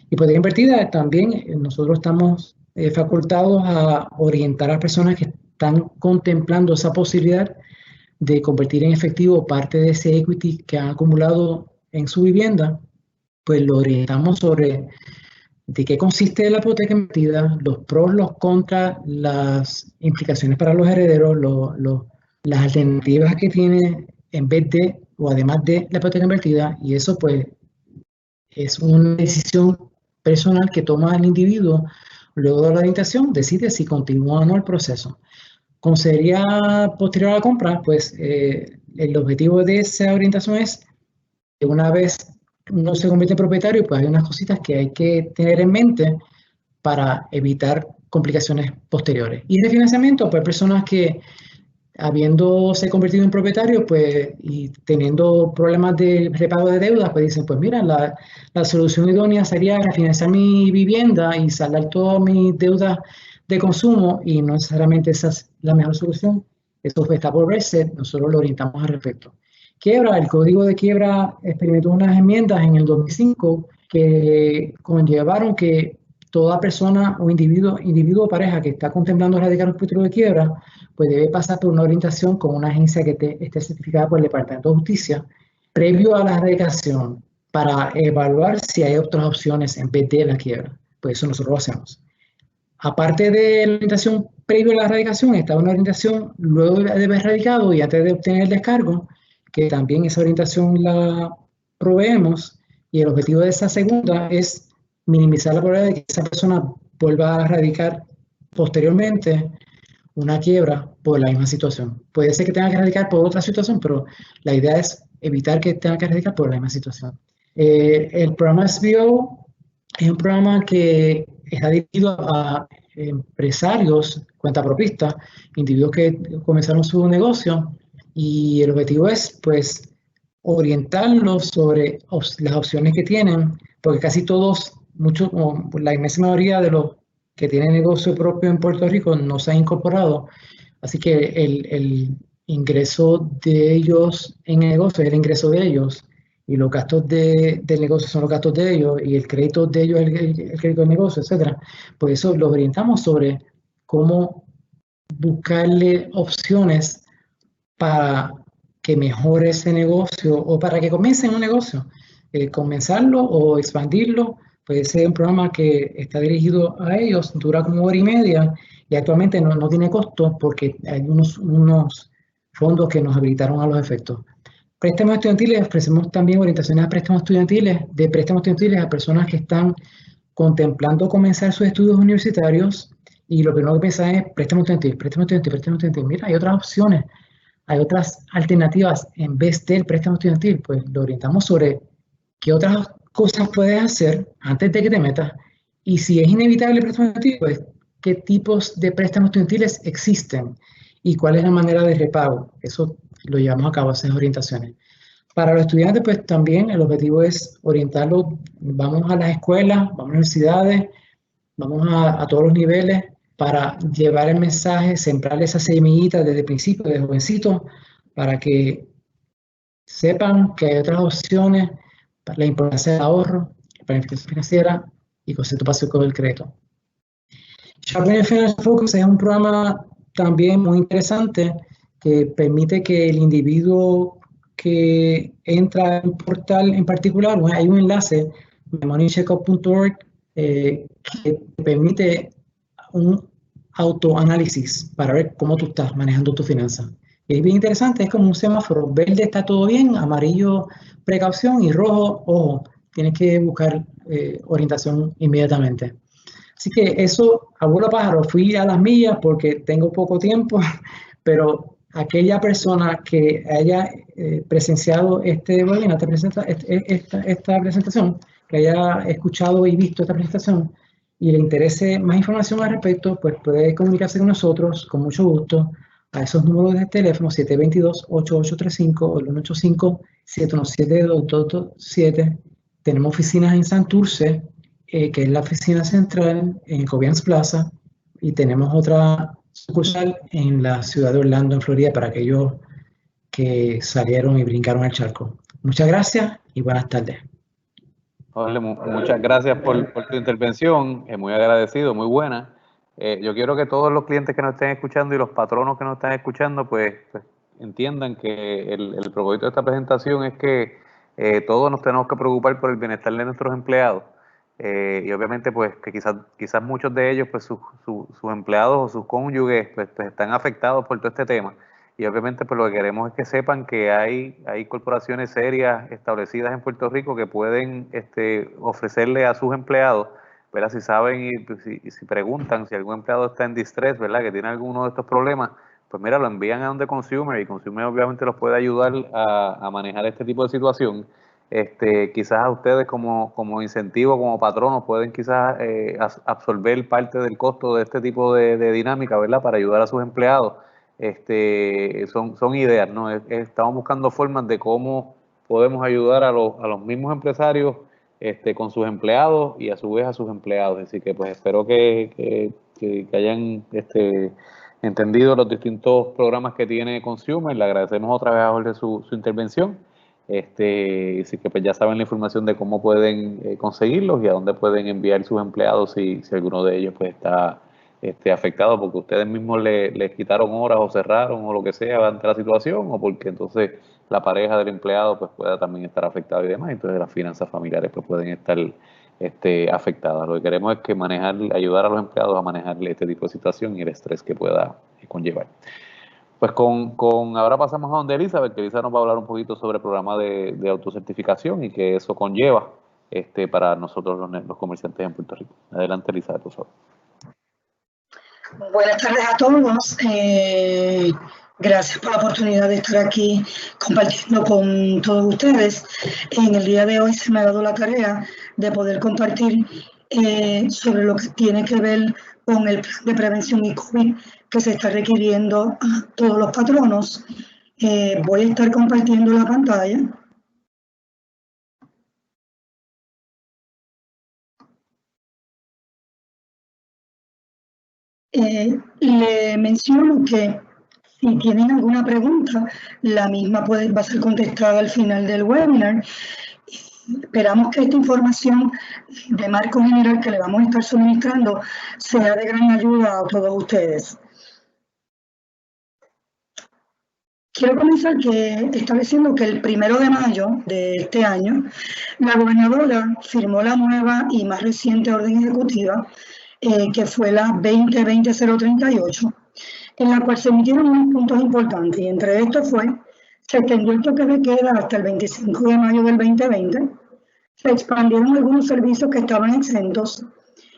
Hipoteca invertida también nosotros estamos facultados a orientar a las personas que están contemplando esa posibilidad de convertir en efectivo parte de ese equity que han acumulado en su vivienda, pues lo orientamos sobre de qué consiste la hipoteca invertida, los pros, los contras, las implicaciones para los herederos, las alternativas que tiene en vez de o además de la hipoteca invertida, y eso pues es una decisión personal que toma el individuo. Luego de la orientación, decide si continúa o no el proceso. Con sería posterior a la compra, pues el objetivo de esa orientación es que una vez uno se convierte en propietario, pues hay unas cositas que hay que tener en mente para evitar complicaciones posteriores. Y de financiamiento, pues personas que habiéndose convertido en propietario, pues, y teniendo problemas de repago de deudas, pues dicen, pues mira, la solución idónea sería refinanciar mi vivienda y saldar todas mis deudas de consumo, y no necesariamente esa es la mejor solución. Eso está por verse, nosotros lo orientamos al respecto. Quiebra, el Código de Quiebra experimentó unas enmiendas en el 2005 que conllevaron que toda persona o individuo o pareja que está contemplando erradicar un título de quiebra, pues debe pasar por una orientación con una agencia que esté certificada por el Departamento de Justicia previo a la erradicación para evaluar si hay otras opciones en vez de la quiebra. Pues eso nosotros lo hacemos. Aparte de la orientación previo a la erradicación, está una orientación luego de haber erradicado y antes de obtener el descargo, que también esa orientación la proveemos, y el objetivo de esa segunda es minimizar la probabilidad de que esa persona vuelva a erradicar posteriormente una quiebra por la misma situación. Puede ser que tenga que erradicar por otra situación, pero la idea es evitar que tenga que erradicar por la misma situación. El programa SBO es un programa que está dirigido a empresarios, cuentapropistas, individuos que comenzaron su negocio, y el objetivo es, pues, orientarlos sobre las opciones que tienen, porque casi todos, la inmensa mayoría de los que tienen negocio propio en Puerto Rico no se han incorporado, así que el ingreso de ellos en el negocio es el ingreso de ellos, y los gastos del negocio son los gastos de ellos, y el crédito de ellos es el crédito del negocio, etc. Por eso los orientamos sobre cómo buscarle opciones para que mejore ese negocio o para que comiencen un negocio. Comenzarlo o expandirlo puede ser un programa que está dirigido a ellos, dura como 1 hora y media y actualmente no tiene costo porque hay unos fondos que nos habilitaron a los efectos. Préstamos estudiantiles, ofrecemos también orientaciones a préstamos estudiantiles, a personas que están contemplando comenzar sus estudios universitarios y lo primero que piensan es préstamo estudiantil, préstamo estudiantil, préstamo estudiantil. Mira, hay otras opciones, hay otras alternativas en vez del préstamo estudiantil, pues lo orientamos sobre qué otras cosas puedes hacer antes de que te metas, y si es inevitable el préstamo estudiantil, pues qué tipos de préstamos estudiantiles existen y cuál es la manera de repago. Eso lo llevamos a cabo, esas orientaciones. Para los estudiantes, pues también el objetivo es orientarlos, vamos a las escuelas, vamos a las universidades, vamos a todos los niveles para llevar el mensaje, sembrar esa semillita desde el principio, desde jovencito, para que sepan que hay otras opciones, la importancia del ahorro, planificación financiera y concepto básico del crédito. Sharpening Financial Focus es un programa también muy interesante que permite que el individuo que entra en un portal en particular, hay un enlace, moneycheckup.org, que permite un autoanálisis para ver cómo tú estás manejando tu finanza. Y es bien interesante, es como un semáforo, verde está todo bien, amarillo precaución y rojo, ojo, tienes que buscar orientación inmediatamente. Así que eso, abuelo pájaro, fui a las millas porque tengo poco tiempo, pero aquella persona que haya presenciado este webinar, esta presentación, que haya escuchado y visto esta presentación y le interese más información al respecto, pues puede comunicarse con nosotros con mucho gusto a esos números de teléfono 722-8835 o el 185-717-2227. Tenemos oficinas en Santurce, que es la oficina central en Cobians Plaza, y tenemos otra sucursal en la ciudad de Orlando, en Florida, para aquellos que salieron y brincaron al charco. Muchas gracias y buenas tardes. Jorge, muchas gracias por tu intervención, muy agradecido, muy buena. Yo quiero que todos los clientes que nos estén escuchando y los patronos que nos están escuchando, pues entiendan que el propósito de esta presentación es que todos nos tenemos que preocupar por el bienestar de nuestros empleados. Y obviamente pues que quizás muchos de ellos, pues sus empleados o sus cónyuges pues están afectados por todo este tema. Y obviamente pues lo que queremos es que sepan que hay corporaciones serias establecidas en Puerto Rico que pueden ofrecerle a sus empleados, ¿verdad? Si saben y si preguntan si algún empleado está en distress, ¿verdad? Que tiene alguno de estos problemas, pues mira, lo envían a donde Consumer, y Consumer obviamente los puede ayudar a manejar este tipo de situación. Quizás a ustedes como incentivo, como patronos, pueden quizás absorber parte del costo de este tipo de dinámica, ¿verdad? Para ayudar a sus empleados. Son ideas, ¿no? Estamos buscando formas de cómo podemos ayudar a los mismos empresarios con sus empleados y a su vez a sus empleados. Así que pues espero que hayan entendido los distintos programas que tiene Consumer. Le agradecemos otra vez a Jorge su intervención. Así que pues ya saben la información de cómo pueden conseguirlos y a dónde pueden enviar sus empleados si alguno de ellos pues está afectado porque ustedes mismos les quitaron horas o cerraron o lo que sea ante la situación, o porque entonces la pareja del empleado pues pueda también estar afectada y demás, entonces las finanzas familiares pues pueden estar afectadas. Lo que queremos es que ayudar a los empleados a manejar este tipo de situación y el estrés que pueda conllevar. Pues ahora pasamos a donde Elizabeth, que Elizabeth nos va a hablar un poquito sobre el programa de autocertificación y que eso conlleva para nosotros los comerciantes en Puerto Rico. Adelante, Elizabeth, por favor. Buenas tardes a todos. Gracias por la oportunidad de estar aquí compartiendo con todos ustedes. En el día de hoy se me ha dado la tarea de poder compartir sobre lo que tiene que ver con el plan de prevención y COVID que se está requiriendo a todos los patronos. Voy a estar compartiendo la pantalla. Le menciono que si tienen alguna pregunta, la misma va a ser contestada al final del webinar. Esperamos que esta información de marco general que le vamos a estar suministrando sea de gran ayuda a todos ustedes. Quiero comenzar estableciendo que el 1 de mayo de este año, la gobernadora firmó la nueva y más reciente orden ejecutiva, que fue la 2020-038, en la cual se emitieron unos puntos importantes, y entre estos se extendió el toque de queda hasta el 25 de mayo del 2020, se expandieron algunos servicios que estaban exentos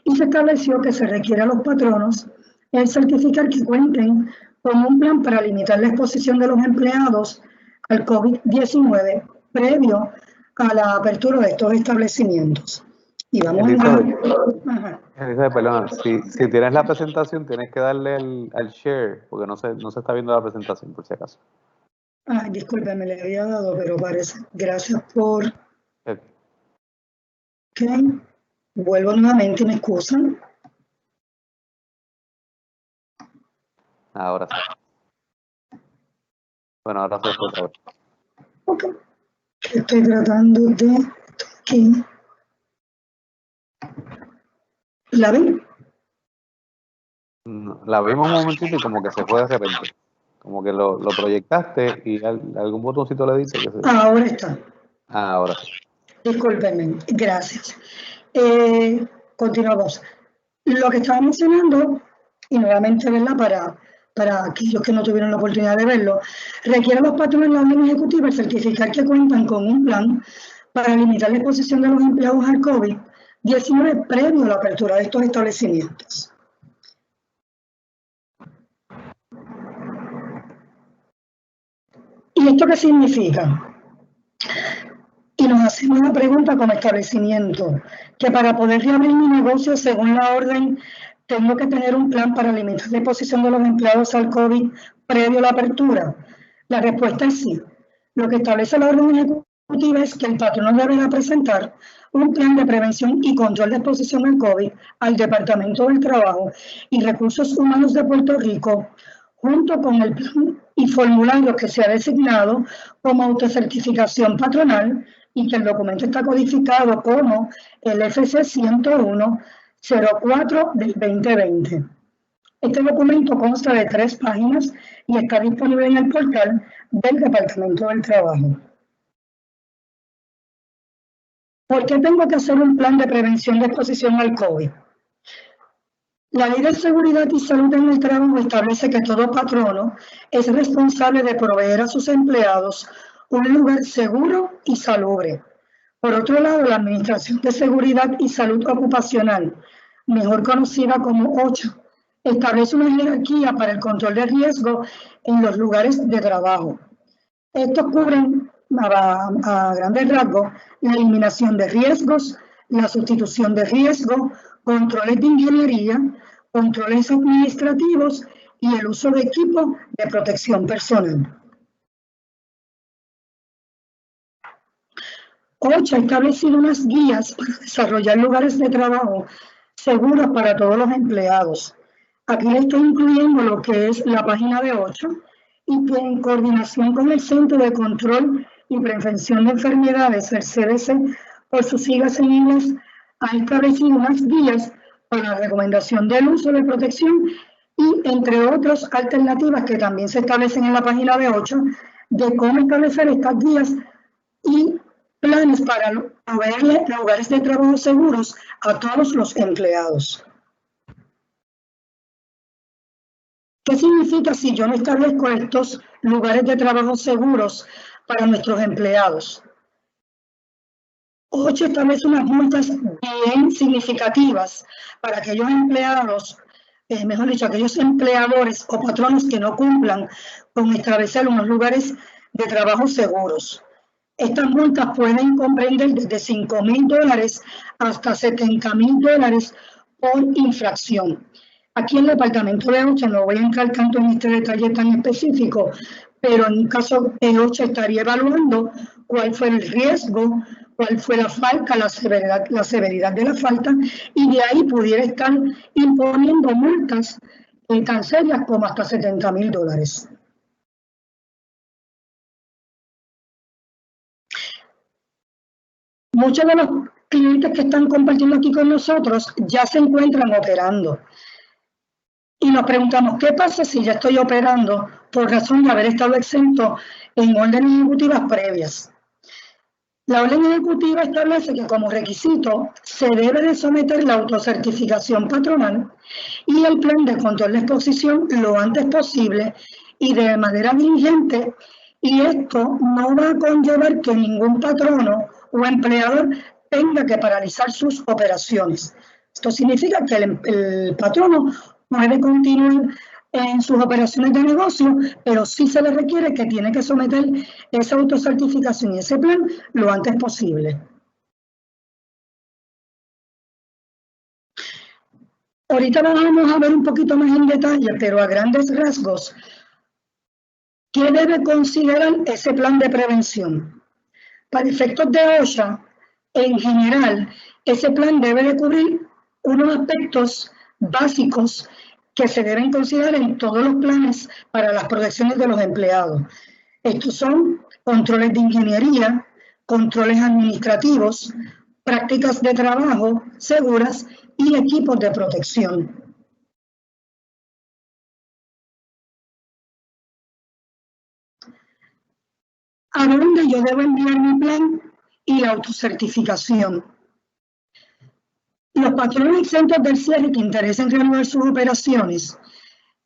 y se estableció que se requiere a los patronos el certificar que cuenten con un plan para limitar la exposición de los empleados al COVID-19 previo a la apertura de estos establecimientos. Y vamos Elizabeth, perdona, si tienes la presentación, tienes que darle al share, porque no se está viendo la presentación, por si acaso. Disculpe, me le había dado, pero parece. Gracias por... Okay. Ok. Vuelvo nuevamente, ¿me excusan? Ahora sí. Bueno, ahora sí otra vez. Ok. Estoy tratando de... Aquí. ¿La ven? No, la vimos un momentito y como que se fue de repente. Como que lo proyectaste y algún botoncito le dice que se... Ahora está. Ahora sí. Discúlpenme, gracias. Continuamos. Lo que estaba mencionando, y nuevamente, ¿verdad? Para aquellos que no tuvieron la oportunidad de verlo, requiere a los patrones de la orden ejecutiva certificar que cuentan con un plan para limitar la exposición de los empleados al COVID-19 previo a la apertura de estos establecimientos. ¿Y esto qué significa? Y nos hacemos una pregunta como establecimiento, que para poder reabrir mi negocio según la orden, ¿tengo que tener un plan para limitar la exposición de los empleados al COVID previo a la apertura? La respuesta es sí. Lo que establece la orden ejecutiva es que el patrono deberá presentar un plan de prevención y control de exposición al COVID al Departamento del Trabajo y Recursos Humanos de Puerto Rico, junto con el plan y formulario que se ha designado como autocertificación patronal, y que el documento está codificado como el FC 101-04 del 2020. Este documento consta de 3 páginas y está disponible en el portal del Departamento del Trabajo. ¿Por qué tengo que hacer un plan de prevención de exposición al COVID? La Ley de Seguridad y Salud en el Trabajo establece que todo patrono es responsable de proveer a sus empleados un lugar seguro y salubre. Por otro lado, la Administración de Seguridad y Salud Ocupacional, mejor conocida como OSHA, establece una jerarquía para el control de riesgo en los lugares de trabajo. Estos cubren a grandes rasgos la eliminación de riesgos, la sustitución de riesgo, controles de ingeniería, controles administrativos y el uso de equipo de protección personal. OSHA ha establecido unas guías para desarrollar lugares de trabajo seguros para todos los empleados. Aquí le estoy incluyendo lo que es la página de OSHA y que en coordinación con el Centro de Control y Prevención de Enfermedades, el CDC, por sus siglas en inglés, ha establecido unas guías para la recomendación del uso de protección y, entre otras alternativas que también se establecen en la página de OSHA, de cómo establecer estas guías y planes para proveerle lugares de trabajo seguros a todos los empleados. ¿Qué significa si yo no establezco estos lugares de trabajo seguros para nuestros empleados? OSHA establece unas multas bien significativas para aquellos empleados, mejor dicho, aquellos empleadores o patronos que no cumplan con establecer unos lugares de trabajo seguros. Estas multas pueden comprender desde $5,000 hasta $70,000 por infracción. Aquí en el departamento de OSHA no voy a entrar tanto en este detalle tan específico, pero en un caso el OSHA estaría evaluando cuál fue el riesgo, cuál fue la falta, la severidad de la falta, y de ahí pudiera estar imponiendo multas tan serias como hasta $70,000. Muchos de los clientes que están compartiendo aquí con nosotros ya se encuentran operando. Y nos preguntamos, ¿qué pasa si ya estoy operando por razón de haber estado exento en órdenes ejecutivas previas? La orden ejecutiva establece que como requisito se debe de someter la autocertificación patronal y el plan de control de exposición lo antes posible y de manera diligente, y esto no va a conllevar que ningún patrono o empleador tenga que paralizar sus operaciones. Esto significa que el patrono puede continuar en sus operaciones de negocio, pero sí se le requiere que tiene que someter esa autocertificación y ese plan lo antes posible. Ahorita vamos a ver un poquito más en detalle, pero a grandes rasgos, ¿qué debe considerar ese plan de prevención? Para efectos de OSHA, en general, ese plan debe de cubrir unos aspectos básicos que se deben considerar en todos los planes para las protecciones de los empleados. Estos son controles de ingeniería, controles administrativos, prácticas de trabajo seguras y equipos de protección. ¿A dónde yo debo enviar mi plan y la autocertificación? Los patronos exentos del cierre que interesen reanudar sus operaciones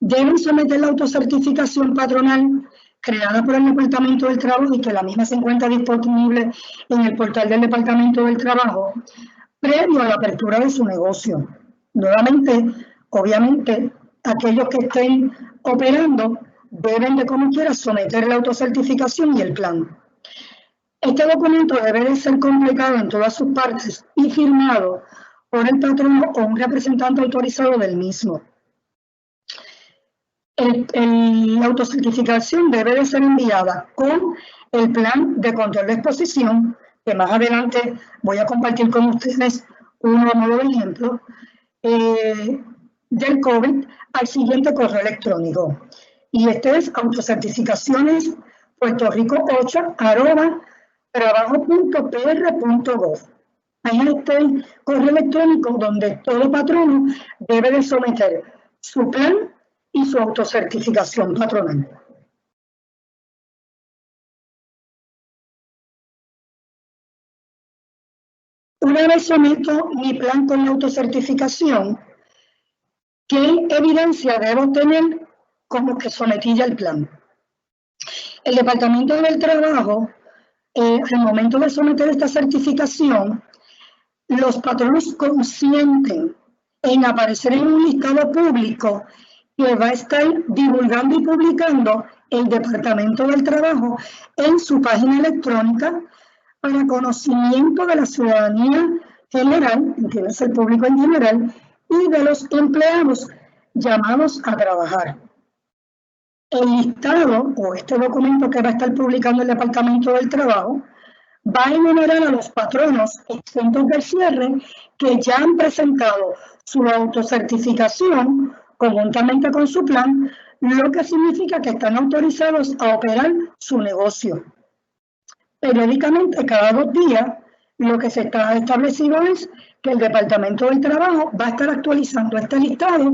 deben someter la autocertificación patronal creada por el Departamento del Trabajo y que la misma se encuentra disponible en el portal del Departamento del Trabajo previo a la apertura de su negocio. Nuevamente, obviamente, aquellos que estén operando deben de como quiera someter la autocertificación y el plan. Este documento debe de ser completado en todas sus partes y firmado por el patrono o un representante autorizado del mismo. La autocertificación debe de ser enviada con el plan de control de exposición, que más adelante voy a compartir con ustedes uno nuevo ejemplo, del COVID al siguiente correo electrónico. Y este es autocertificaciones puertorico8@trabajo.pr.gov. Ahí está el correo electrónico donde todo patrono debe de someter su plan y su autocertificación patronal. Una vez someto mi plan con la autocertificación, ¿qué evidencia debo tener como que sometí ya el plan? El Departamento del Trabajo, al momento de someter esta certificación, los patronos consienten en aparecer en un listado público que va a estar divulgando y publicando el Departamento del Trabajo en su página electrónica para conocimiento de la ciudadanía general, entiéndase el público en general, y de los empleados llamados a trabajar. El listado o este documento que va a estar publicando el Departamento del Trabajo va a enumerar a los patronos exentos del cierre que ya han presentado su autocertificación conjuntamente con su plan, lo que significa que están autorizados a operar su negocio. Periódicamente, cada 2 días, lo que se está establecido es que el Departamento del Trabajo va a estar actualizando este listado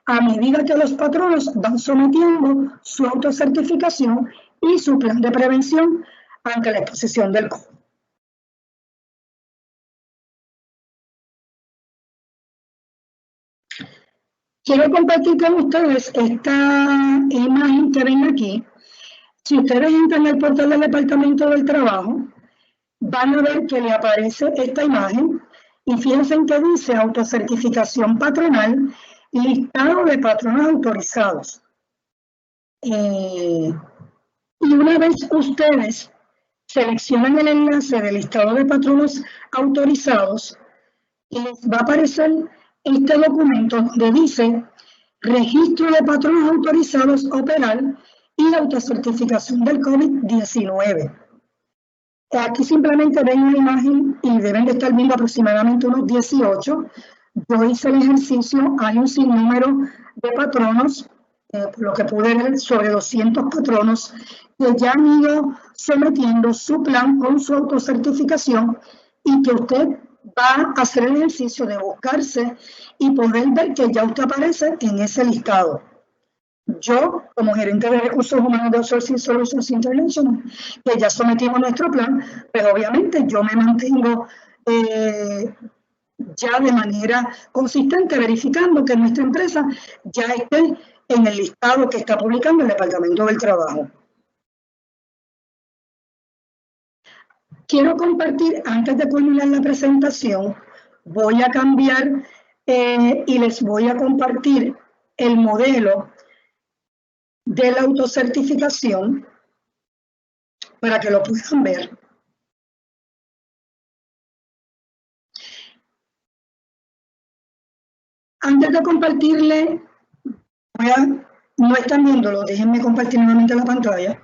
a medida que los patronos van sometiendo su autocertificación y su plan de prevención ante la exposición del COVID. Quiero compartir con ustedes esta imagen que ven aquí. Si ustedes entran al portal del Departamento del Trabajo, van a ver que le aparece esta imagen y fíjense en que dice autocertificación patronal, listado de patronos autorizados. Y una vez ustedes seleccionan el enlace del listado de patronos autorizados, les va a aparecer este documento donde dice registro de patronos autorizados a operar y autocertificación del COVID-19. Aquí simplemente ven una imagen y deben de estar viendo aproximadamente unos 18. Yo hice el ejercicio, hay un sinnúmero de patronos, por lo que pude ver sobre 200 patronos que ya han ido sometiendo su plan con su autocertificación y que usted va a hacer el ejercicio de buscarse y poder ver que ya usted aparece en ese listado. Yo, como gerente de recursos humanos de Outsourcing Solutions International, que ya sometimos nuestro plan, pero obviamente yo me mantengo ya de manera consistente verificando que nuestra empresa ya esté en el listado que está publicando el Departamento del Trabajo. Quiero compartir, antes de culminar la presentación, voy a cambiar y les voy a compartir el modelo de la autocertificación para que lo puedan ver. Antes de compartirle, no están viéndolo, déjenme compartir nuevamente la pantalla.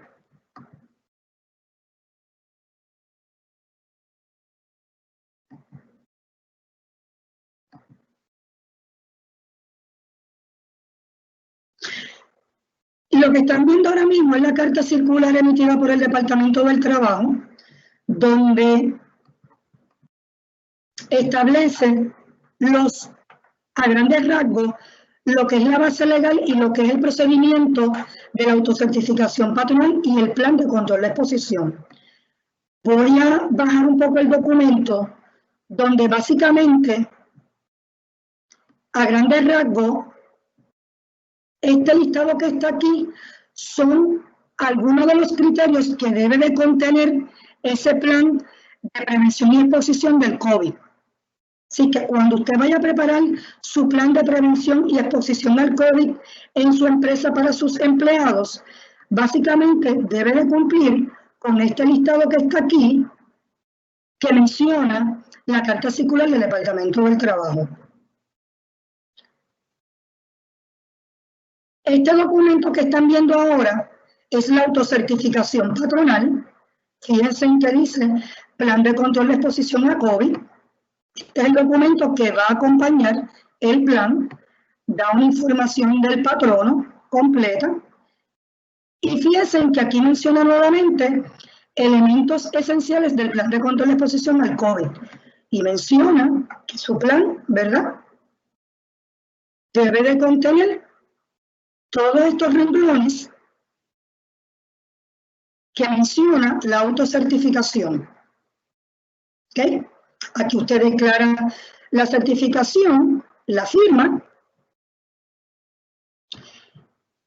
Lo que están viendo ahora mismo es la carta circular emitida por el Departamento del Trabajo, donde establece a grandes rasgos lo que es la base legal y lo que es el procedimiento de la autocertificación patronal y el plan de control de exposición. Voy a bajar un poco el documento, donde básicamente, a grandes rasgos, este listado que está aquí son algunos de los criterios que debe de contener ese plan de prevención y exposición del COVID. Así que cuando usted vaya a preparar su plan de prevención y exposición al COVID en su empresa para sus empleados, básicamente debe de cumplir con este listado que está aquí, que menciona la carta circular del Departamento del Trabajo. Este documento que están viendo ahora es la autocertificación patronal. Fíjense en que dice Plan de Control de Exposición a COVID. Este es el documento que va a acompañar el plan, da una información del patrono completa. Y fíjense en que aquí menciona nuevamente elementos esenciales del Plan de Control de Exposición al COVID. Y menciona que su plan, ¿verdad?, debe de contener todos estos renglones que menciona la autocertificación. ¿Okay? Aquí usted declara la certificación, la firma,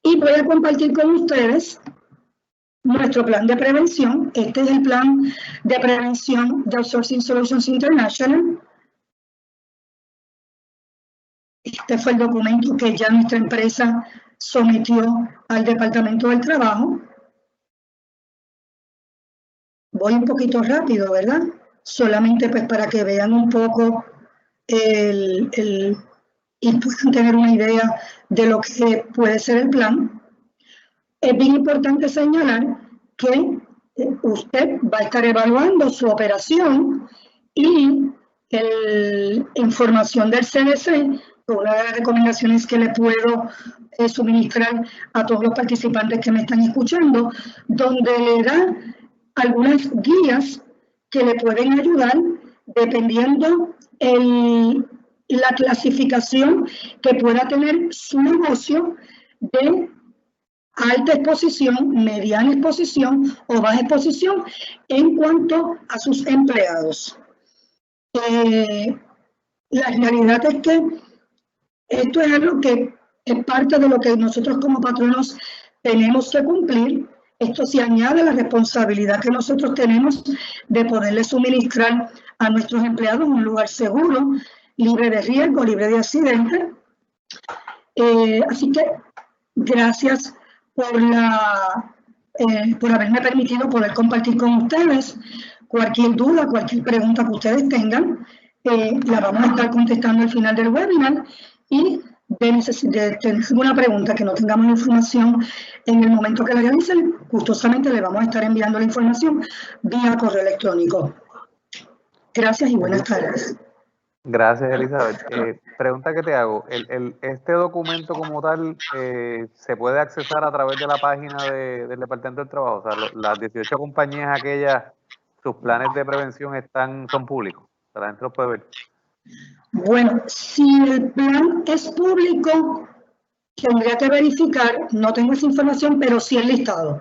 y voy a compartir con ustedes nuestro plan de prevención. Este es el plan de prevención de Outsourcing Solutions International. Este fue el documento que ya nuestra empresa sometió al Departamento del Trabajo. Voy un poquito rápido, ¿verdad? Solamente pues para que vean un poco y puedan tener una idea de lo que puede ser el plan. Es bien importante señalar que usted va a estar evaluando su operación y la información del CDC, una de las recomendaciones que le puedo suministrar a todos los participantes que me están escuchando, donde le da algunas guías que le pueden ayudar dependiendo la clasificación que pueda tener su negocio de alta exposición, mediana exposición o baja exposición en cuanto a sus empleados. La realidad es que esto es algo que es parte de lo que nosotros como patronos tenemos que cumplir. Esto se añade a la responsabilidad que nosotros tenemos de poderle suministrar a nuestros empleados un lugar seguro, libre de riesgo, libre de accidentes. Así que gracias por haberme permitido poder compartir con ustedes. Cualquier duda, cualquier pregunta que ustedes tengan, la vamos a estar contestando al final del webinar. Y de tener alguna pregunta que no tengamos información en el momento que la realicen, gustosamente le vamos a estar enviando la información vía correo electrónico. Gracias y buenas tardes. Gracias, Elizabeth. Pregunta que te hago. ¿Este documento como tal se puede accesar a través de la página del Departamento del Trabajo? O sea, las 18 compañías aquellas, sus planes de prevención son públicos. O sea, la gente los puede ver. Bueno, si el plan es público, tendría que verificar, no tengo esa información, pero sí el listado.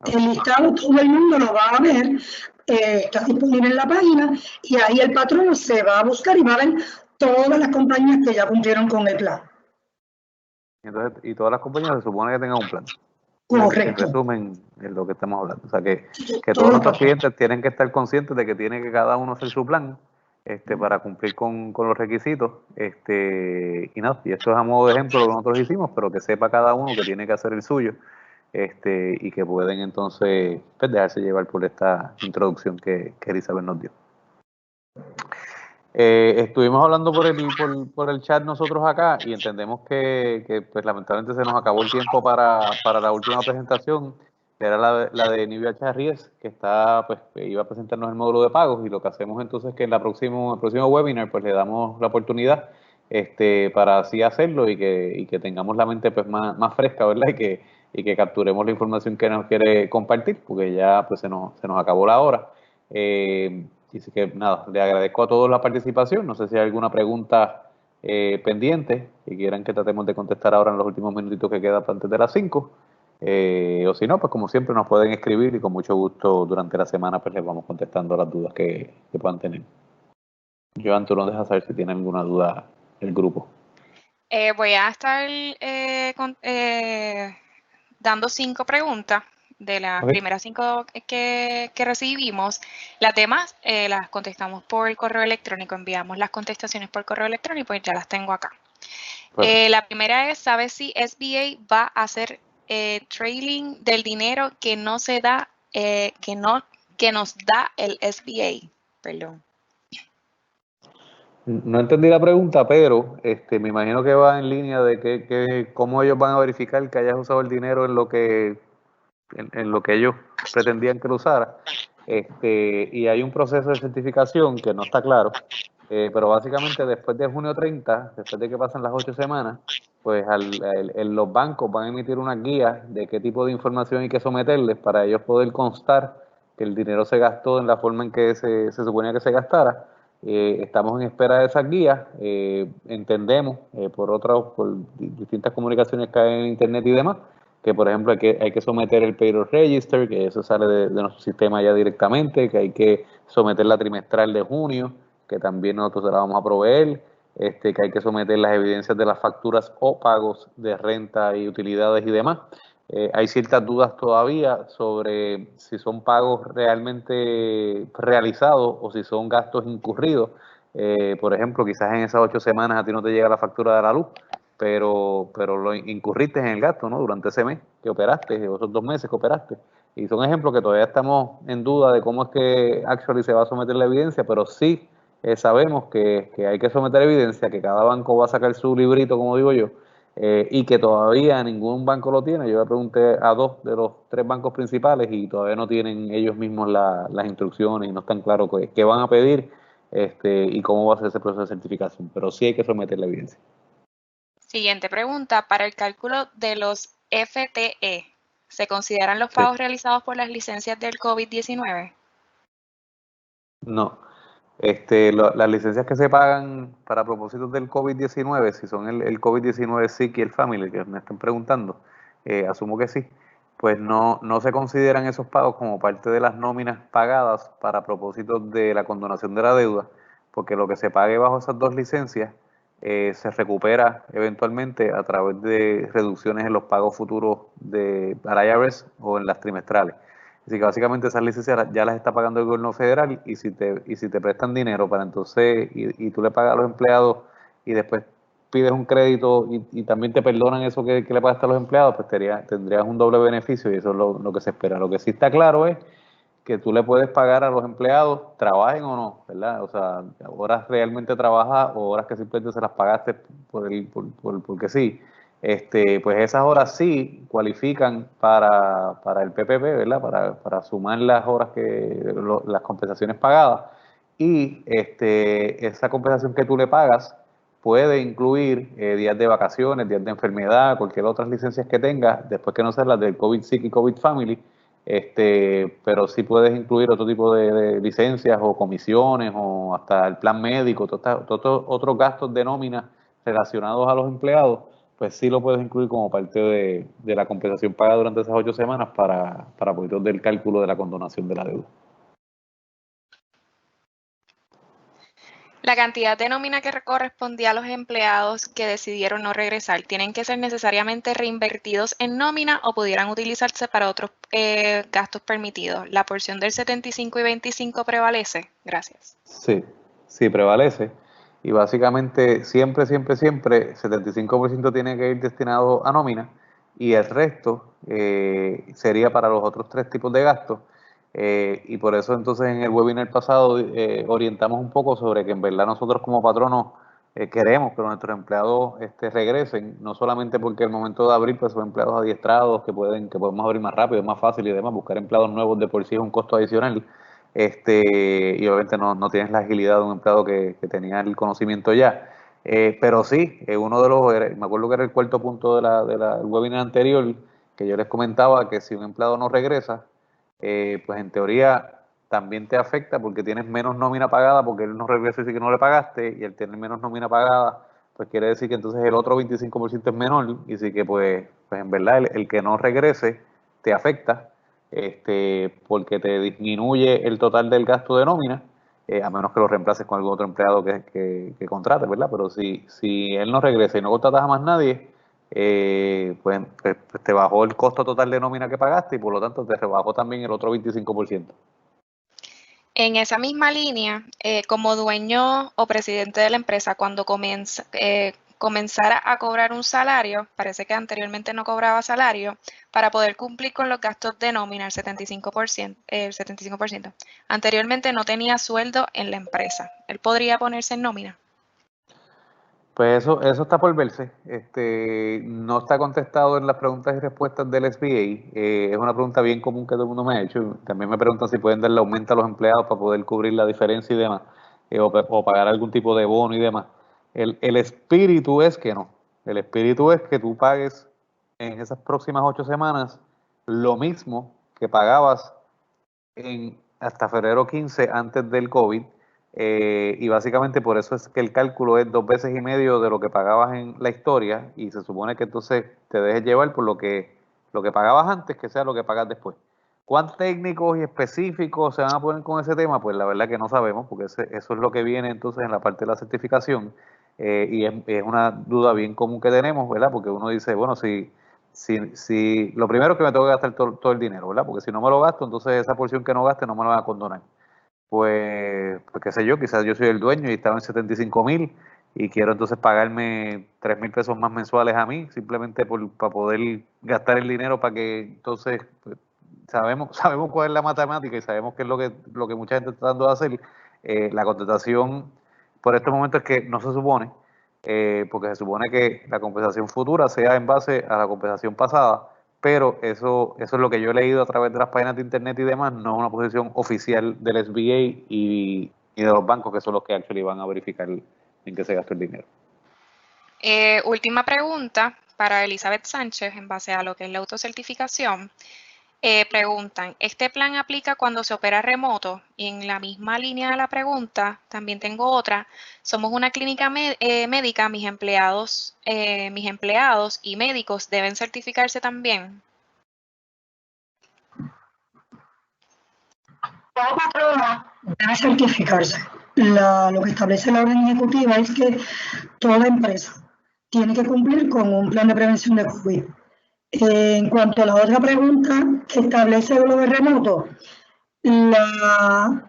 El listado todo el mundo lo va a ver, está disponible en la página y ahí el patrono se va a buscar y va a ver todas las compañías que ya cumplieron con el plan. Entonces, y todas las compañías se supone que tengan un plan. Correcto. En resumen, es lo que estamos hablando. O sea, que todos nuestros clientes tienen que estar conscientes de que tiene que cada uno hacer su plan para cumplir con los requisitos. Y nada, y esto es a modo de ejemplo lo que nosotros hicimos, pero que sepa cada uno que tiene que hacer el suyo, y que pueden entonces pues, dejarse llevar por esta introducción que Elizabeth nos dio. Estuvimos hablando por el chat nosotros acá y entendemos que pues lamentablemente se nos acabó el tiempo para la última presentación, que era la de Nivea Charries, que iba a presentarnos el módulo de pagos, y lo que hacemos entonces es que en el próximo webinar pues le damos la oportunidad para así hacerlo y que tengamos la mente pues más fresca, ¿verdad? Y que capturemos la información que nos quiere compartir, porque ya pues se nos acabó la hora. Y así que nada, le agradezco a todos la participación. No sé si hay alguna pregunta pendiente que quieran que tratemos de contestar ahora en los últimos minutitos que quedan antes de las 5. O si no, pues como siempre nos pueden escribir y con mucho gusto durante la semana pues les vamos contestando las dudas que puedan tener. Joan, tú nos dejas saber si tienen alguna duda el grupo. Voy a estar dando 5 preguntas de las primeras 5 que recibimos. Las demás las contestamos por correo electrónico, enviamos las contestaciones por correo electrónico, pues ya las tengo acá. La primera es, ¿sabes si SBA va a hacer trailing del dinero que no se da, que nos da el SBA? Perdón. No entendí la pregunta, pero me imagino que va en línea de cómo ellos van a verificar que hayas usado el dinero en lo que ellos pretendían que lo usara. Y hay un proceso de certificación que no está claro, pero básicamente después de junio 30, después de que pasan las 8 semanas, pues los bancos van a emitir una guía de qué tipo de información hay que someterles para ellos poder constar que el dinero se gastó en la forma en que se suponía que se gastara. Estamos en espera de esas guías. Entendemos por distintas comunicaciones que hay en internet y demás, que por ejemplo hay que someter el payroll register, que eso sale de nuestro sistema ya directamente, que hay que someter la trimestral de junio, que también nosotros la vamos a proveer, que hay que someter las evidencias de las facturas o pagos de renta y utilidades y demás. Hay ciertas dudas todavía sobre si son pagos realmente realizados o si son gastos incurridos. Por ejemplo, quizás en esas 8 semanas a ti no te llega la factura de la luz, pero lo incurriste en el gasto, ¿no? Durante ese mes que operaste, o esos 2 meses que operaste. Y son ejemplos que todavía estamos en duda de cómo es que actually se va a someter la evidencia, pero sí sabemos que hay que someter evidencia, que cada banco va a sacar su librito, como digo yo, y que todavía ningún banco lo tiene. Yo le pregunté a 2 de los 3 bancos principales y todavía no tienen ellos mismos las instrucciones y no están claros qué van a pedir y cómo va a ser ese proceso de certificación, pero sí hay que someter la evidencia. Siguiente pregunta. Para el cálculo de los FTE, ¿se consideran los pagos realizados por las licencias del COVID-19? No. Las licencias que se pagan para propósitos del COVID-19, si son el COVID-19 Sick y el Family, que me están preguntando, asumo que sí, pues no se consideran esos pagos como parte de las nóminas pagadas para propósitos de la condonación de la deuda, porque lo que se pague bajo esas 2 licencias se recupera eventualmente a través de reducciones en los pagos futuros al IRS o en las trimestrales. Así que básicamente esas licencias ya las está pagando el gobierno federal, y si te prestan dinero para entonces, y tú le pagas a los empleados y después pides un crédito y también te perdonan eso que le pagaste a los empleados, pues tendrías un doble beneficio, y eso es lo que se espera. Lo que sí está claro es que tú le puedes pagar a los empleados, trabajen o no, ¿verdad? O sea, horas realmente trabajadas o horas que simplemente se las pagaste porque sí. Pues esas horas sí cualifican para el PPP, ¿verdad? Para sumar las horas las compensaciones pagadas. Y esa compensación que tú le pagas puede incluir días de vacaciones, días de enfermedad, cualquier otras licencias que tengas, después que no sean las del COVID Sick y COVID Family. Pero sí puedes incluir otro tipo de licencias o comisiones o hasta el plan médico, todos otros gastos de nómina relacionados a los empleados, pues sí lo puedes incluir como parte de la compensación pagada durante esas 8 semanas para efectos del cálculo de la condonación de la deuda. La cantidad de nómina que correspondía a los empleados que decidieron no regresar, ¿tienen que ser necesariamente reinvertidos en nómina o pudieran utilizarse para otros gastos permitidos? ¿La porción del 75 y 25 prevalece? Gracias. Sí, si prevalece. Y básicamente siempre, 75% tiene que ir destinado a nómina y el resto sería para los otros 3 tipos de gastos. Y por eso entonces en el webinar pasado orientamos un poco sobre que en verdad nosotros como patronos queremos que nuestros empleados regresen, no solamente porque el momento de abrir pues son empleados adiestrados que podemos abrir más rápido, es más fácil y demás, buscar empleados nuevos de por sí es un costo adicional. Y obviamente no tienes la agilidad de un empleado que tenía el conocimiento ya. Pero sí, uno de los, me acuerdo que era el 4º punto del webinar anterior, que yo les comentaba que si un empleado no regresa, pues en teoría también te afecta porque tienes menos nómina pagada, porque él no regresa y sí que no le pagaste, y el tener menos nómina pagada, pues quiere decir que entonces el otro 25% es menor, y sí que pues en verdad el que no regrese te afecta, porque te disminuye el total del gasto de nómina, a menos que lo reemplaces con algún otro empleado que contrates, ¿verdad? Pero si él no regresa y no contratas a más nadie, pues te bajó el costo total de nómina que pagaste y por lo tanto te rebajó también el otro 25%. En esa misma línea, como dueño o presidente de la empresa, cuando comenzara a cobrar un salario, parece que anteriormente no cobraba salario, para poder cumplir con los gastos de nómina, el 75%. Anteriormente no tenía sueldo en la empresa. ¿Él podría ponerse en nómina? Pues eso está por verse. No está contestado en las preguntas y respuestas del SBA. Es una pregunta bien común que todo el mundo me ha hecho. También me preguntan si pueden darle aumento a los empleados para poder cubrir la diferencia y demás, o pagar algún tipo de bono y demás. El espíritu es que no. El espíritu es que tú pagues en esas próximas 8 semanas lo mismo que pagabas hasta febrero 15 antes del COVID. Y básicamente por eso es que el cálculo es 2,5 veces de lo que pagabas en la historia, y se supone que entonces te dejes llevar por lo que pagabas antes, que sea lo que pagas después. ¿Cuán técnicos y específicos se van a poner con ese tema? Pues la verdad que no sabemos, porque eso es lo que viene entonces en la parte de la certificación, y es una duda bien común que tenemos, ¿verdad? Porque uno dice, bueno, si lo primero es que me tengo que gastar todo el dinero, ¿verdad? Porque si no me lo gasto, entonces esa porción que no gaste no me la van a condonar. Pues qué sé yo, quizás yo soy el dueño y estaba en 75,000 y quiero entonces pagarme 3,000 pesos más mensuales a mí, simplemente para poder gastar el dinero para que entonces pues, sabemos cuál es la matemática y sabemos qué es lo que mucha gente está tratando de hacer. La contestación por este momento es que no se supone, porque se supone que la compensación futura sea en base a la compensación pasada, pero eso es lo que yo he leído a través de las páginas de internet y demás, no es una posición oficial del SBA y de los bancos, que son los que actually van a verificar en qué se gastó el dinero. Última pregunta para Elizabeth Sánchez, en base a lo que es la autocertificación. Preguntan, ¿este plan aplica cuando se opera remoto? Y en la misma línea de la pregunta, también tengo otra. Somos una clínica médica, mis empleados y médicos deben certificarse también. Todo patrono debe certificarse. Lo que establece la orden ejecutiva es que toda empresa tiene que cumplir con un plan de prevención de COVID. En cuanto a la otra pregunta que establece lo de remoto, la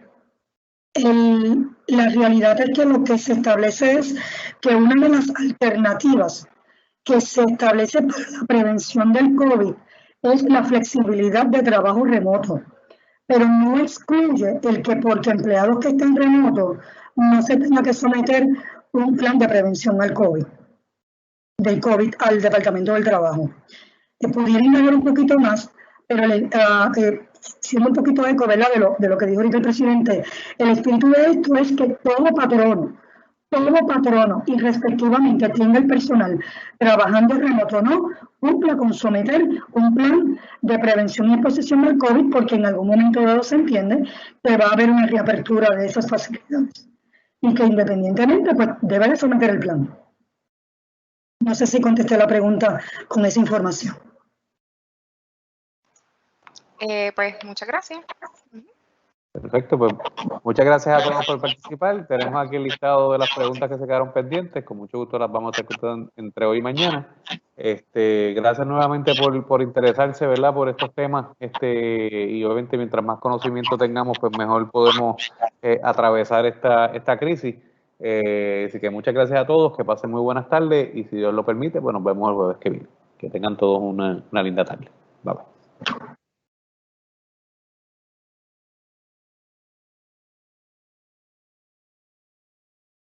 realidad es que lo que se establece es que una de las alternativas que se establece para la prevención del COVID es la flexibilidad de trabajo remoto, pero no excluye el que porque empleados que estén remotos no se tenga que someter un plan de prevención del COVID al Departamento del Trabajo. Pudiera indagar un poquito más, pero siendo un poquito eco, ¿verdad?, de lo que dijo ahorita el presidente, el espíritu de esto es que todo patrono, y respectivamente tenga el personal trabajando remoto o no, cumpla con someter un plan de prevención y exposición del COVID, porque en algún momento dado se entiende que va a haber una reapertura de esas facilidades y que independientemente pues debe de someter el plan. No sé si contesté la pregunta con esa información. Pues muchas gracias. Perfecto, pues muchas gracias a todos por participar. Tenemos aquí el listado de las preguntas que se quedaron pendientes. Con mucho gusto las vamos a estar entre hoy y mañana. Gracias nuevamente por interesarse, ¿verdad?, por estos temas. Y obviamente mientras más conocimiento tengamos, pues mejor podemos atravesar esta crisis. Así que muchas gracias a todos, que pasen muy buenas tardes y si Dios lo permite, pues nos vemos el jueves que viene. Que tengan todos una linda tarde. Bye bye.